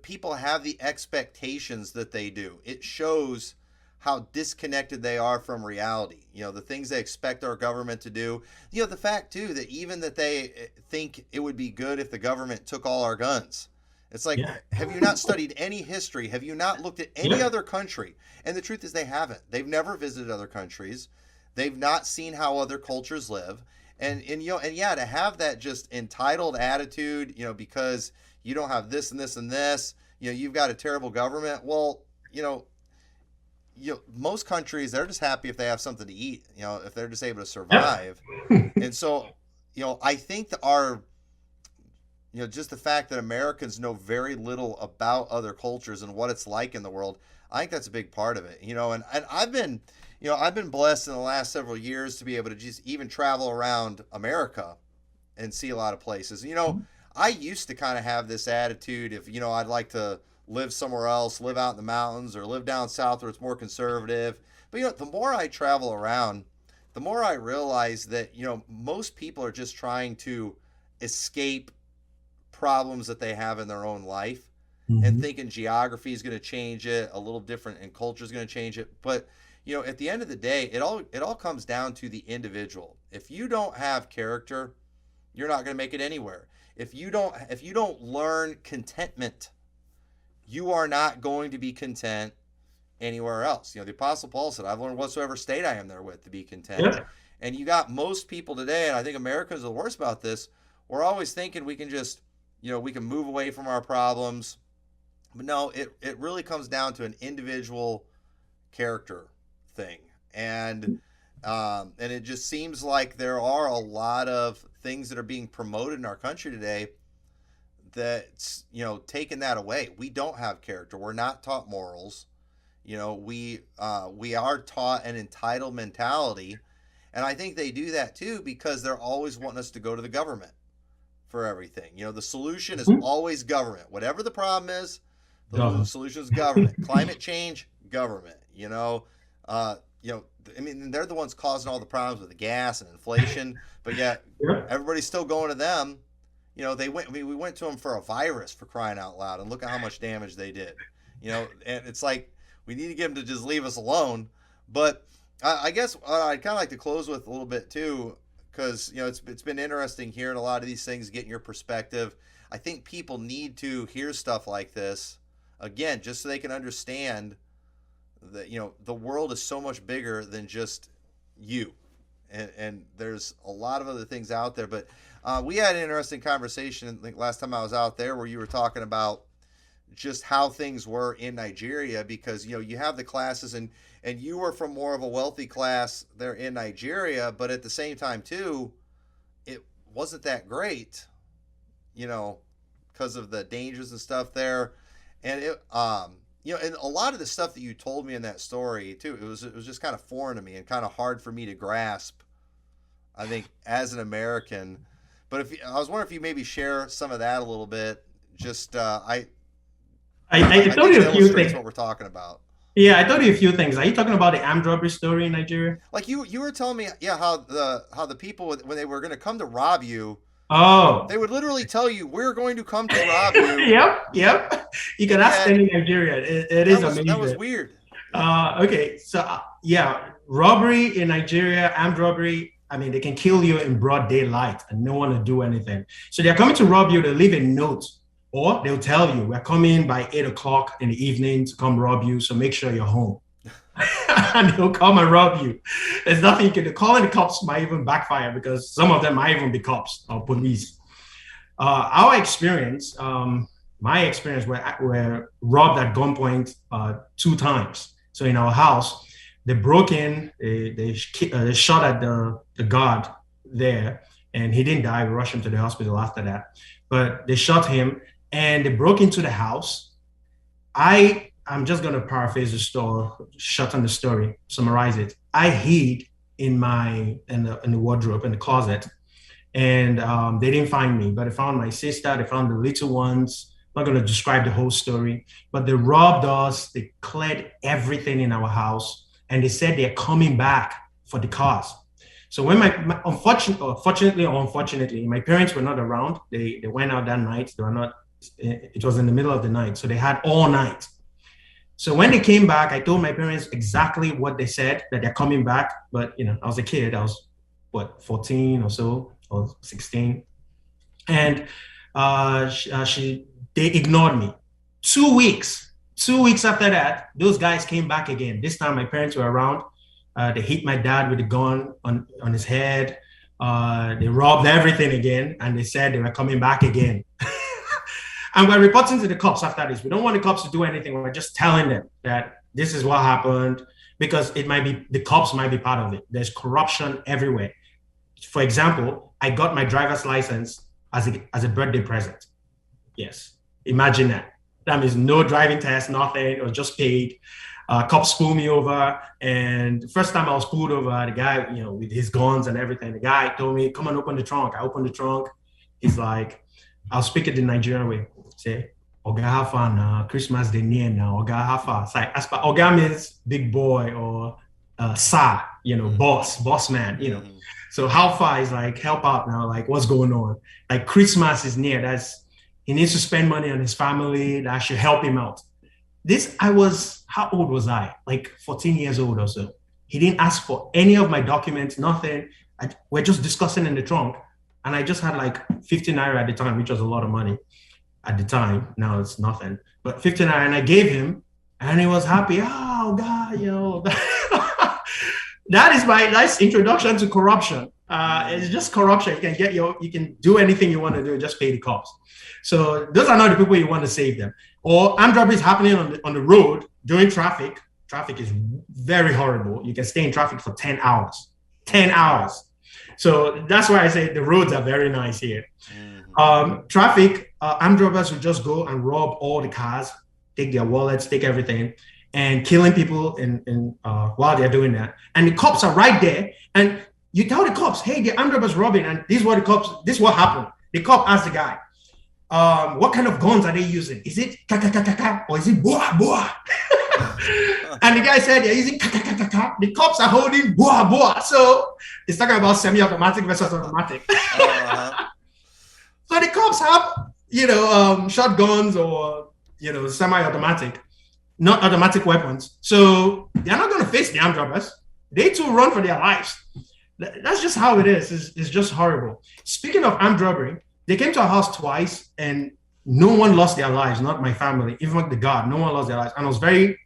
people have the expectations that they do. It shows how disconnected they are from reality. The things they expect our government to do. The fact, too, that even that they think it would be good if the government took all our guns. It's like, have you not studied any history? Have you not looked at any other country? And the truth is they haven't. They've never visited other countries. They've not seen how other cultures live. And to have that just entitled attitude, because you don't have this and this and this, you've got a terrible government. Well, most countries, they're just happy if they have something to eat, if they're just able to survive. And so, I think that just the fact that Americans know very little about other cultures and what it's like in the world, I think that's a big part of it. And I've been blessed in the last several years to be able to just even travel around America and see a lot of places. I used to kind of have this attitude if, I'd like to live somewhere else, live out in the mountains or live down south where it's more conservative. But, the more I travel around, the more I realize that, most people are just trying to escape problems that they have in their own life and thinking geography is going to change it, a little different, and culture is going to change it. But at the end of the day, it all comes down to the individual. If you don't have character, you're not going to make it anywhere. If you don't learn contentment, you are not going to be content anywhere else. The Apostle Paul said, "I've learned whatsoever state I am therewith to be content." Yeah. And you got most people today, and I think Americans are the worst about this. We're always thinking we can just we can move away from our problems. But no, it really comes down to an individual character thing. And it just seems like there are a lot of things that are being promoted in our country today that's, taking that away. We don't have character. We're not taught morals. We are taught an entitled mentality. And I think they do that too because they're always wanting us to go to the government for everything. The solution is always government. Whatever the problem is, the solution is government. Climate change, government. I mean, they're the ones causing all the problems with the gas and inflation, but yet everybody's still going to them. We went to them for a virus, for crying out loud, and look at how much damage they did. And it's like, we need to get them to just leave us alone. But I guess I'd kind of like to close with a little bit too, because it's been interesting hearing a lot of these things, getting your perspective. I think people need to hear stuff like this again, just so they can understand that the world is so much bigger than just you, and there's a lot of other things out there. But we had an interesting conversation, I think, last time I was out there, where you were talking about just how things were in Nigeria, because you have the classes, and you were from more of a wealthy class there in Nigeria, but at the same time too, it wasn't that great, because of the dangers and stuff there. And it and a lot of the stuff that you told me in that story too, it was just kind of foreign to me and kind of hard for me to grasp, I think, as an American. But I was wondering if you maybe share some of that a little bit. Just I
told you a few things.
What we're talking about.
Yeah, I told you a few things. Are you talking about the armed robbery story in Nigeria?
Like you were telling me, how the people, when they were going to come to rob you, they would literally tell you, "We're going to come to rob you."
Yep. You can ask any Nigerian. It is amazing.
That was weird.
Okay, so robbery in Nigeria, armed robbery. I mean, they can kill you in broad daylight and no one will do anything. So they're coming to rob you. They'll leave a note, or they'll tell you, "We're coming by 8 o'clock in the evening to come rob you, so make sure you're home." and they'll come and rob you. There's nothing you can do. Calling the cops might even backfire because some of them might even be cops or police. Our experience, my experience, were robbed at gunpoint 2 times. So in our house, they broke in, they shot at the guard there, and he didn't die. We rushed him to the hospital after that. But they shot him, and they broke into the house. I'm just going to paraphrase the story, shorten the story, summarize it. I hid in the wardrobe, in the closet, and they didn't find me, but they found my sister, they found the little ones. I'm not going to describe the whole story, but they robbed us, they cleared everything in our house, and they said they're coming back for the cars. So when fortunately or unfortunately, my parents were not around. They went out that night. They were not. It was in the middle of the night, so they had all night. So when they came back, I told my parents exactly what they said, that they're coming back. But I was a kid. I was 14 or so, or 16, and they ignored me. 2 weeks. 2 weeks after that, those guys came back again. This time my parents were around. They hit my dad with a gun on his head. They robbed everything again, and they said they were coming back again. And we're reporting to the cops after this. We don't want the cops to do anything. We're just telling them that this is what happened, because the cops might be part of it. There's corruption everywhere. For example, I got my driver's license as a birthday present. Yes, imagine that. That means no driving test, nothing. It was just paid. Cops pulled me over, and the first time I was pulled over, the guy, with his guns and everything, the guy told me, "Come on, open the trunk." I opened the trunk. He's like, I'll speak it the Nigerian way. Say, "Oga hafa na Christmas day near now. Oga hafa." It's like, Oga means big boy, or sir, boss man, So how far is like, help out now, like what's going on? Like Christmas is near. He needs to spend money on his family. That should help him out. How old was I? Like 14 years old or so. He didn't ask for any of my documents, nothing. We're just discussing in the trunk. And I just had like 50 naira at the time, which was a lot of money at the time. Now it's nothing. But 50 naira, and I gave him, and he was happy. Oh, God, That's introduction to corruption. It's just corruption. You can do anything you want to do, just pay the cops. So those are not the people you want to save them. Or armed robbery is happening on the road during traffic. Traffic is very horrible. You can stay in traffic for 10 hours. 10 hours. So that's why I say the roads are very nice here. Traffic, armed robbers will just go and rob all the cars, take their wallets, take everything, and killing people while they're doing that. And the cops are right there. And you tell the cops, "Hey, the armed robbers robbing." And this is what happened. The cop asked the guy, "What kind of guns are they using? Is it ka or is it boa boa?" And the guy said they're using ka. The cops are holding boa boa. So it's talking about semi-automatic versus automatic. So the cops have, shotguns or, semi-automatic, not automatic weapons. So they're not going to face the armed robbers. They too run for their lives. That's just how it is. It's just horrible. Speaking of armed robbery, they came to our house twice, and no one lost their lives, not my family, even the guard, no one lost their lives. And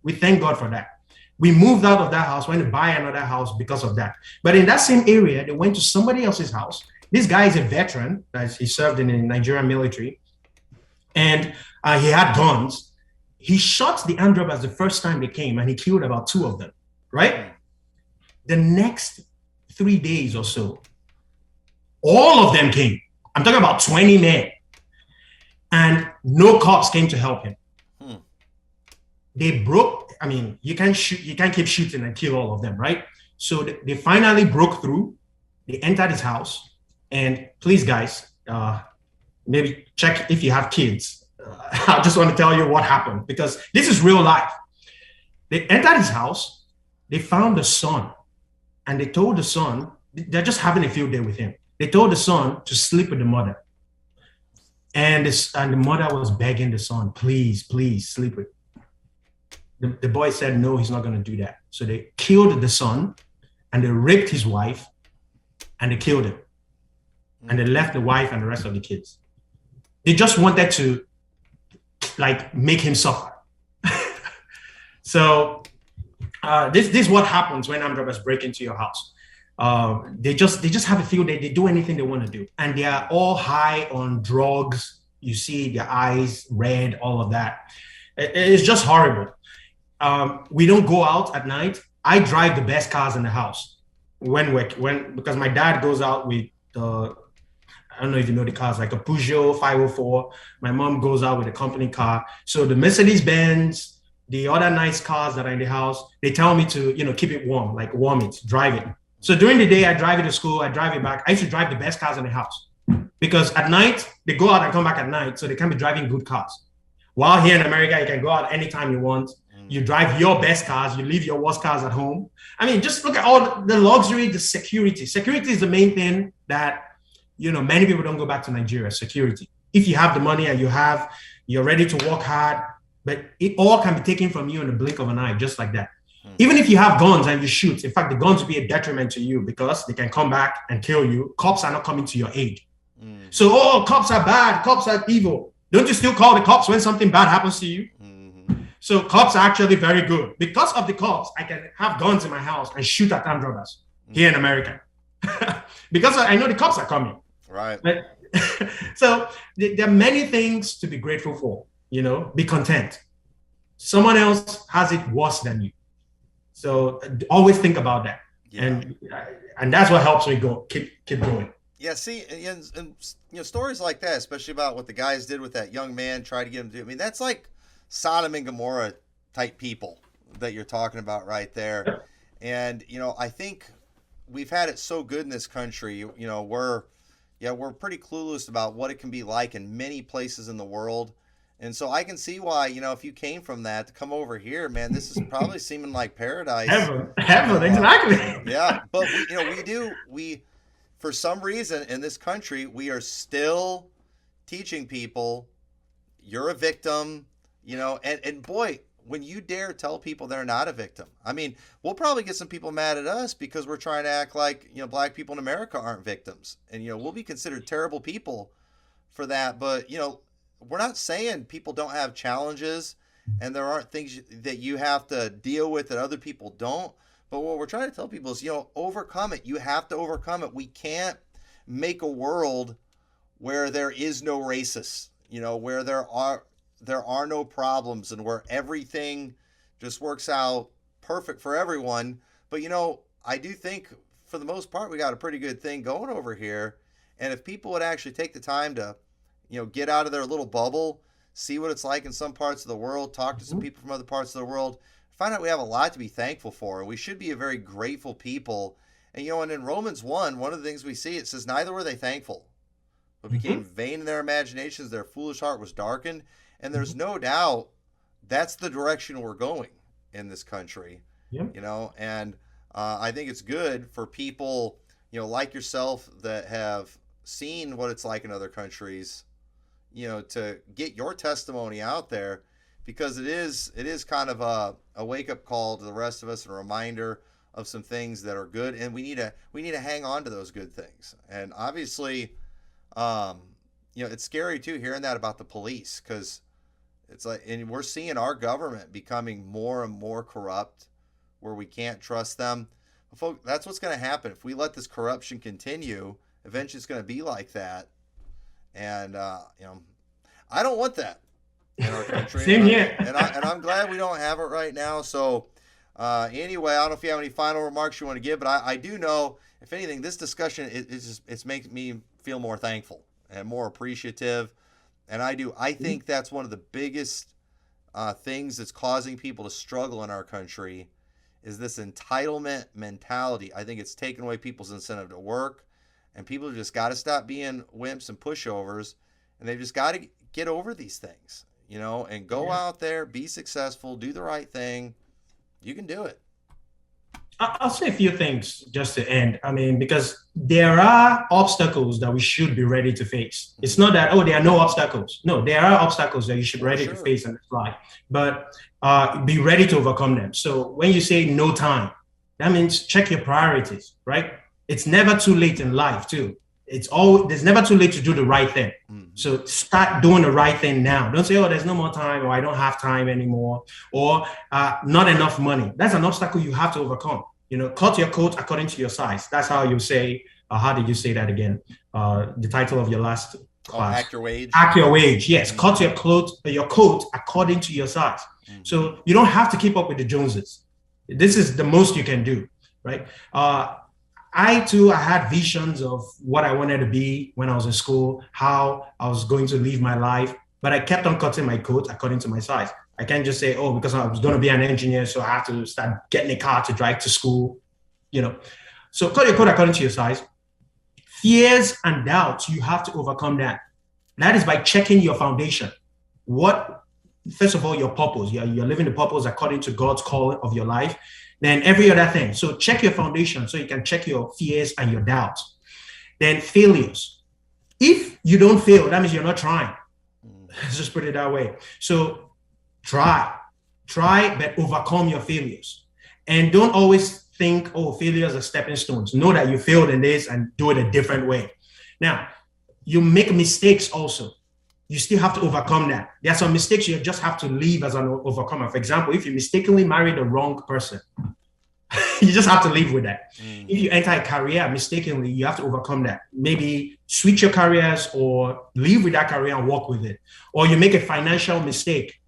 we thank God for that. We moved out of that house, went to buy another house because of that. But in that same area, they went to somebody else's house. This guy is a veteran. He served in the Nigerian military, and he had guns. He shot the armed robbers the first time they came, and he killed about 2 of them, right? The next 3 days or so, all of them came. I'm talking about 20 men. And no cops came to help him. They broke. You can't keep shooting and kill all of them, right? So they finally broke through. They entered his house. And please, guys, maybe check if you have kids. I just want to tell you what happened, because this is real life. They entered his house. They found the son. And they told the son, they're just having a field day with him. They told the son to sleep with the mother. And the mother was begging the son, "Please, please sleep with." The boy said, "No, he's not going to do that." So they killed the son, and they raped his wife, and they killed him. And they left the wife and the rest of the kids. They just wanted to make him suffer. So this is what happens when armed robbers break into your house. They just have a feel that they do anything they want to do, and they are all high on drugs. You see their eyes red, all of that. It's just horrible. We don't go out at night. I drive the best cars in the house because my dad goes out with I don't know if you know the cars, like a Peugeot 504. My mom goes out with a company car. So the Mercedes Benz, the other nice cars that are in the house, they tell me to, keep it warm, like warm it, drive it. So during the day, I drive it to school, I drive it back. I used to drive the best cars in the house because at night, they go out and come back at night. So they can be driving good cars. While here in America, you can go out anytime you want. You drive your best cars, you leave your worst cars at home. I mean, just look at all the luxury, the security. Security is the main thing that, many people don't go back to Nigeria. Security. If you have the money and you're ready to work hard, but it all can be taken from you in the blink of an eye, just like that. Even if you have guns and you shoot, in fact, the guns will be a detriment to you because they can come back and kill you. Cops are not coming to your aid. So, cops are bad, cops are evil. Don't you still call the cops when something bad happens to you? So cops are actually very good. Because of the cops, I can have guns in my house and shoot at armed robbers here in America. Because I know the cops are coming.
Right.
So there are many things to be grateful for, be content. Someone else has it worse than you. So always think about that. Yeah. And that's what helps me keep going.
Yeah, see, and stories like that, especially about what the guys did with that young man, tried to get him to do. I mean, that's like Sodom and Gomorrah type people that you're talking about right there. And, I think we've had it so good in this country, we're pretty clueless about what it can be like in many places in the world. And so I can see why, if you came from that to come over here, man, this is probably seeming like paradise.
Heaven, exactly.
Yeah. But we for some reason in this country, we are still teaching people you're a victim, and boy, when you dare tell people they're not a victim, I mean, we'll probably get some people mad at us because we're trying to act like, black people in America aren't victims. And, we'll be considered terrible people for that. But, we're not saying people don't have challenges and there aren't things that you have to deal with that other people don't. But what we're trying to tell people is, overcome it. You have to overcome it. We can't make a world where there is no racists, where there are no problems and where everything just works out perfect for everyone. But, I do think for the most part, we got a pretty good thing going over here. And if people would actually take the time to, get out of their little bubble, see what it's like in some parts of the world, talk to some people from other parts of the world, find out we have a lot to be thankful for. And we should be a very grateful people. And, and in Romans 1, one of the things we see, it says, neither were they thankful, but became vain in their imaginations. Their foolish heart was darkened. And there's no doubt that's the direction we're going in this country, and I think it's good for people, like yourself that have seen what it's like in other countries, to get your testimony out there, because it is kind of a wake-up call to the rest of us, and a reminder of some things that are good, and we need to hang on to those good things. And obviously, it's scary too hearing that about the police, because it's like, and we're seeing our government becoming more and more corrupt, where we can't trust them. But folks, that's what's going to happen if we let this corruption continue. Eventually, it's going to be like that, and I don't want that in our country.
Same here.
and I'm glad we don't have it right now. So, anyway, I don't know if you have any final remarks you want to give, but I do know, if anything, this discussion it's making me feel more thankful and more appreciative. And I think that's one of the biggest things that's causing people to struggle in our country, is this entitlement mentality. I think it's taken away people's incentive to work, and people have just got to stop being wimps and pushovers, and they've just got to get over these things, and go out there, be successful, do the right thing. You can do it.
I'll say a few things just to end. I mean, because there are obstacles that we should be ready to face. It's not that, there are no obstacles. No, there are obstacles that you should be ready to face in this life, but be ready to overcome them. So when you say no time, that means check your priorities, right? It's never too late in life too. there's never too late to do the right thing. So start doing the right thing now. Don't say, oh, there's no more time, or I don't have time anymore, or not enough money. That's an obstacle you have to overcome. Cut your coat according to your size. That's how you say, how did you say that again? The title of your last class.
Act your wage.
Act your wage. Yes. Cut your coat according to your size. So you don't have to keep up with the Joneses. This is the most you can do, right? I had visions of what I wanted to be when I was in school, how I was going to live my life, but I kept on cutting my coat according to my size. I can't just say, oh, because I was going to be an engineer, so I have to start getting a car to drive to school, So cut your coat according to your size. Fears and doubts, you have to overcome that. That is by checking your foundation. First of all, your purpose. You're living the purpose according to God's call of your life. Then every other thing. So check your foundation so you can check your fears and your doubts. Then failures. If you don't fail, that means you're not trying. Let's just put it that way. So try, but overcome your failures. And don't always think, oh, failures are stepping stones. Know that you failed in this and do it a different way. Now, you make mistakes also. You still have to overcome that. There are some mistakes you just have to leave as an overcomer. For example, if you mistakenly marry the wrong person, you just have to live with that. If you enter a career mistakenly, you have to overcome that. Maybe switch your careers or live with that career and work with it. Or you make a financial mistake,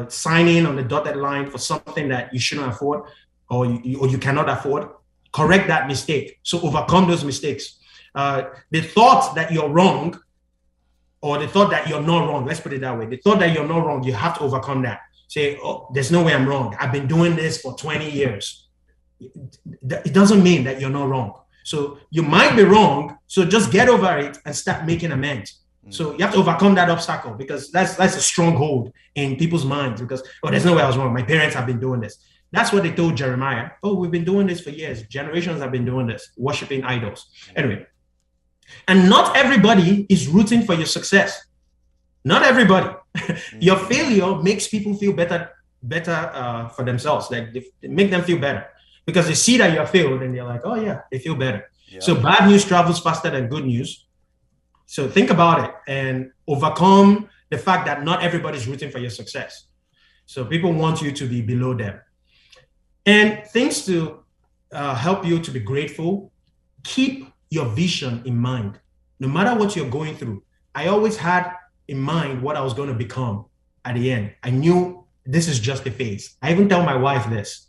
signing on the dotted line for something that you shouldn't afford or you cannot afford. Correct that mistake. So overcome those mistakes. The thought that you're wrong, or the thought that you're not wrong, let's put it that way. The thought that you're not wrong, you have to overcome that. Say, oh, there's no way I'm wrong. I've been doing this for 20 years. It doesn't mean that you're not wrong. So you might be wrong. So just get over it and start making amends. So you have to overcome that obstacle, because that's a stronghold in people's minds, because, oh, there's no way I was wrong. My parents have been doing this. That's what they told Jeremiah. Oh, we've been doing this for years. Generations have been doing this, worshiping idols. Anyway. And not everybody is rooting for your success. Not everybody. Your failure makes people feel better for themselves. Like they make them feel better because they see that you have failed and they're like, oh yeah, they feel better. Yeah. So bad news travels faster than good news. So think about it and overcome the fact that not everybody's rooting for your success. So people want you to be below them. And things to help you to be grateful, keep your vision in mind. No matter what you're going through, I always had in mind what I was going to become at the end. I knew this is just a phase. I even tell my wife this.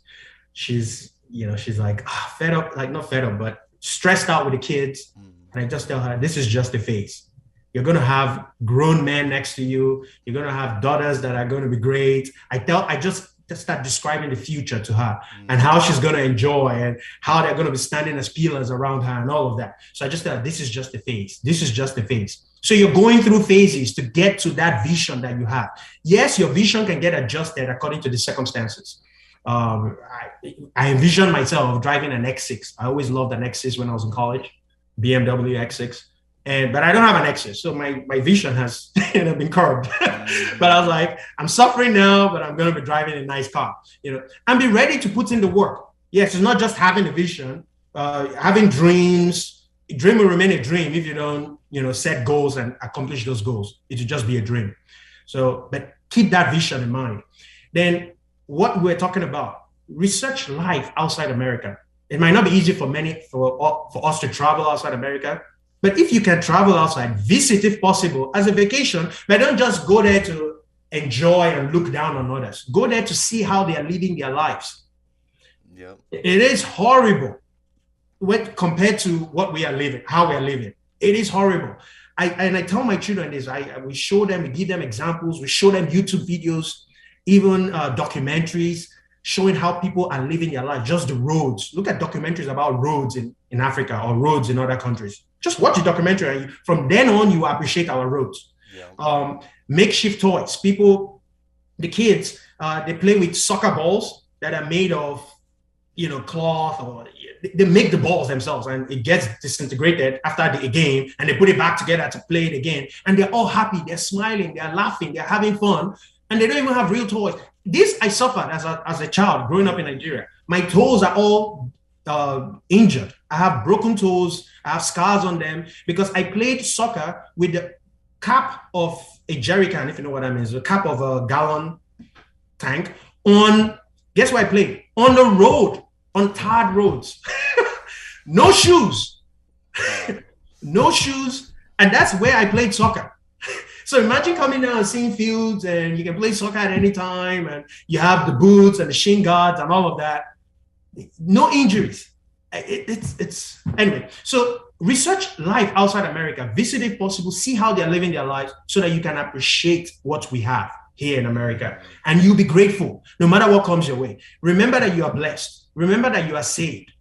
She's like, fed up, like not fed up, but stressed out with the kids. And I just tell her, this is just a phase. You're going to have grown men next to you. You're going to have daughters that are going to be great. I just start describing the future to her and how she's going to enjoy and how they're going to be standing as pillars around her and all of that. So I just tell her, this is just a phase. This is just a phase. So you're going through phases to get to that vision that you have. Yes, your vision can get adjusted according to the circumstances. I envision myself driving an X6. I always loved an X6 when I was in college, BMW X6. But I don't have an X6, so my vision has been curbed. But I was like, I'm suffering now, but I'm going to be driving a nice car, and be ready to put in the work. Yes, it's not just having a vision, having dreams. A dream will remain a dream if you don't, set goals and accomplish those goals. It will just be a dream. So, but keep that vision in mind. Then what we're talking about, research life outside America. It might not be easy for us to travel outside America. But if you can travel outside, visit if possible as a vacation, but don't just go there to enjoy and look down on others. Go there to see how they are living their lives. Yep. It is horrible compared to what we are living, how we are living. It is horrible. I tell my children this, we show them, we give them examples, we show them YouTube videos, even documentaries, showing how people are living their life, just the roads. Look at documentaries about roads in Africa or roads in other countries. Just watch the documentary, and from then on, you appreciate our roads. Yeah. Makeshift toys. The kids, they play with soccer balls that are made of, cloth, or they make the balls themselves, and it gets disintegrated after the game, and they put it back together to play it again. And they're all happy, they're smiling, they're laughing, they're having fun, and they don't even have real toys. This I suffered as a child growing up in Nigeria. My toes are all injured I have broken toes. I have scars on them because I played soccer with the cap of a jerry can, if you know what I mean, the cap of a gallon tank on, guess where I played? On the road, on tarred roads. No shoes. No shoes. And that's where I played soccer. So imagine coming down and seeing fields and you can play soccer at any time and you have the boots and the shin guards and all of that. No injuries. It's anyway. So research life outside America, visit if possible, see how they're living their lives so that you can appreciate what we have here in America. And you'll be grateful no matter what comes your way. Remember that you are blessed. Remember that you are saved.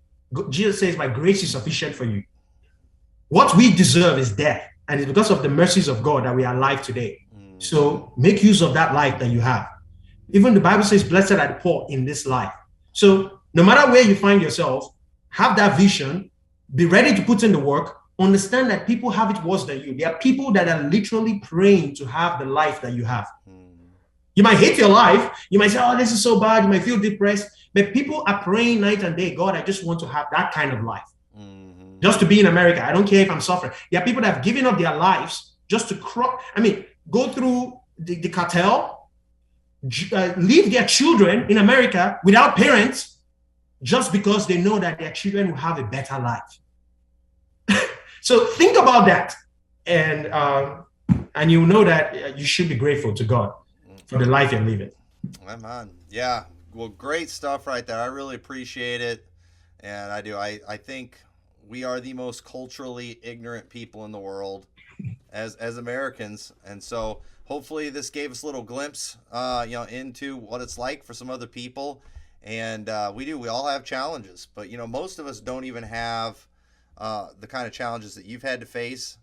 Jesus says, my grace is sufficient for you. What we deserve is death. And it's because of the mercies of God that we are alive today. So make use of that life that you have. Even the Bible says, blessed are the poor in this life. So no matter where you find yourself, have that vision, be ready to put in the work, understand that people have it worse than you. There are people that are literally praying to have the life that you have. You might hate your life. You might say, oh, this is so bad. You might feel depressed. But people are praying night and day, God, I just want to have that kind of life. Just to be in America. I don't care if I'm suffering. There are people that have given up their lives just to go through the cartel, leave their children in America without parents, just because they know that their children will have a better life. So think about that, and you'll know that you should be grateful to God for the life you're living.
Amen. Yeah. Well, great stuff right there. I really appreciate it, and I do. I think we are the most culturally ignorant people in the world as Americans, and so hopefully this gave us a little glimpse, into what it's like for some other people. And we all have challenges, but most of us don't even have the kind of challenges that you've had to face,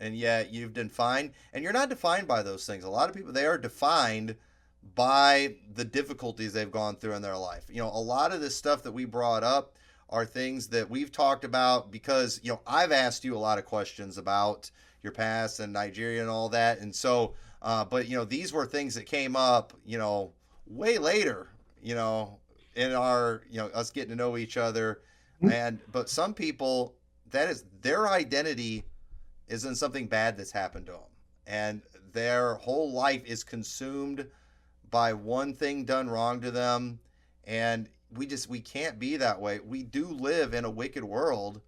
and yet you've done fine. And you're not defined by those things. A lot of people, they are defined by the difficulties they've gone through in their life. A lot of this stuff that we brought up are things that we've talked about because I've asked you a lot of questions about your past and Nigeria and all that, and so but these were things that came up way later in our us getting to know each other. But some people, that is their identity is in something bad that's happened to them, and their whole life is consumed by one thing done wrong to them. And we can't be that way. We do live in a wicked world,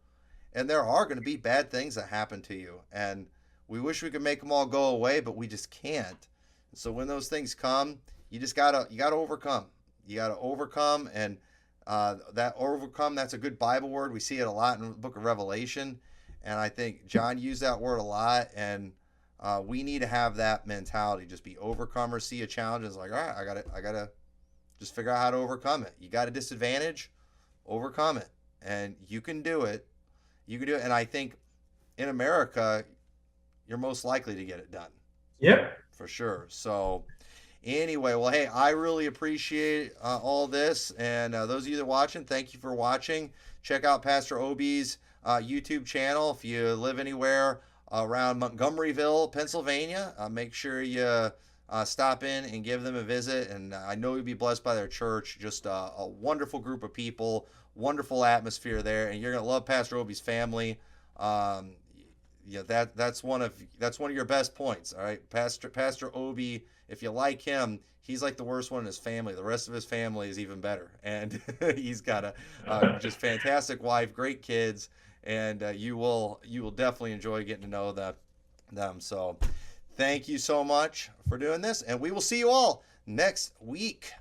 and there are going to be bad things that happen to you, and we wish we could make them all go away, but we just can't. So when those things come, you gotta overcome. You got to overcome, and that's a good Bible word. We see it a lot in the book of Revelation, and I think John used that word a lot, and we need to have that mentality. Just be overcomers, see a challenge, and it's like, all right, I got to just figure out how to overcome it. You got a disadvantage, overcome it, and you can do it. You can do it, and I think in America, you're most likely to get it done.
Yep.
For sure. So anyway, well, hey, I really appreciate all this. And those of you that are watching, thank you for watching. Check out Pastor Obi's YouTube channel. If you live anywhere around Montgomeryville, Pennsylvania, make sure you stop in and give them a visit. And I know you'll be blessed by their church. Just a wonderful group of people, wonderful atmosphere there. And you're going to love Pastor Obi's family. That's one of your best points. All right, Pastor Obi, if you like him, he's like the worst one in his family. The rest of his family is even better, and he's got a just fantastic wife, great kids, and you will definitely enjoy getting to know them. So thank you so much for doing this, and we will see you all next week.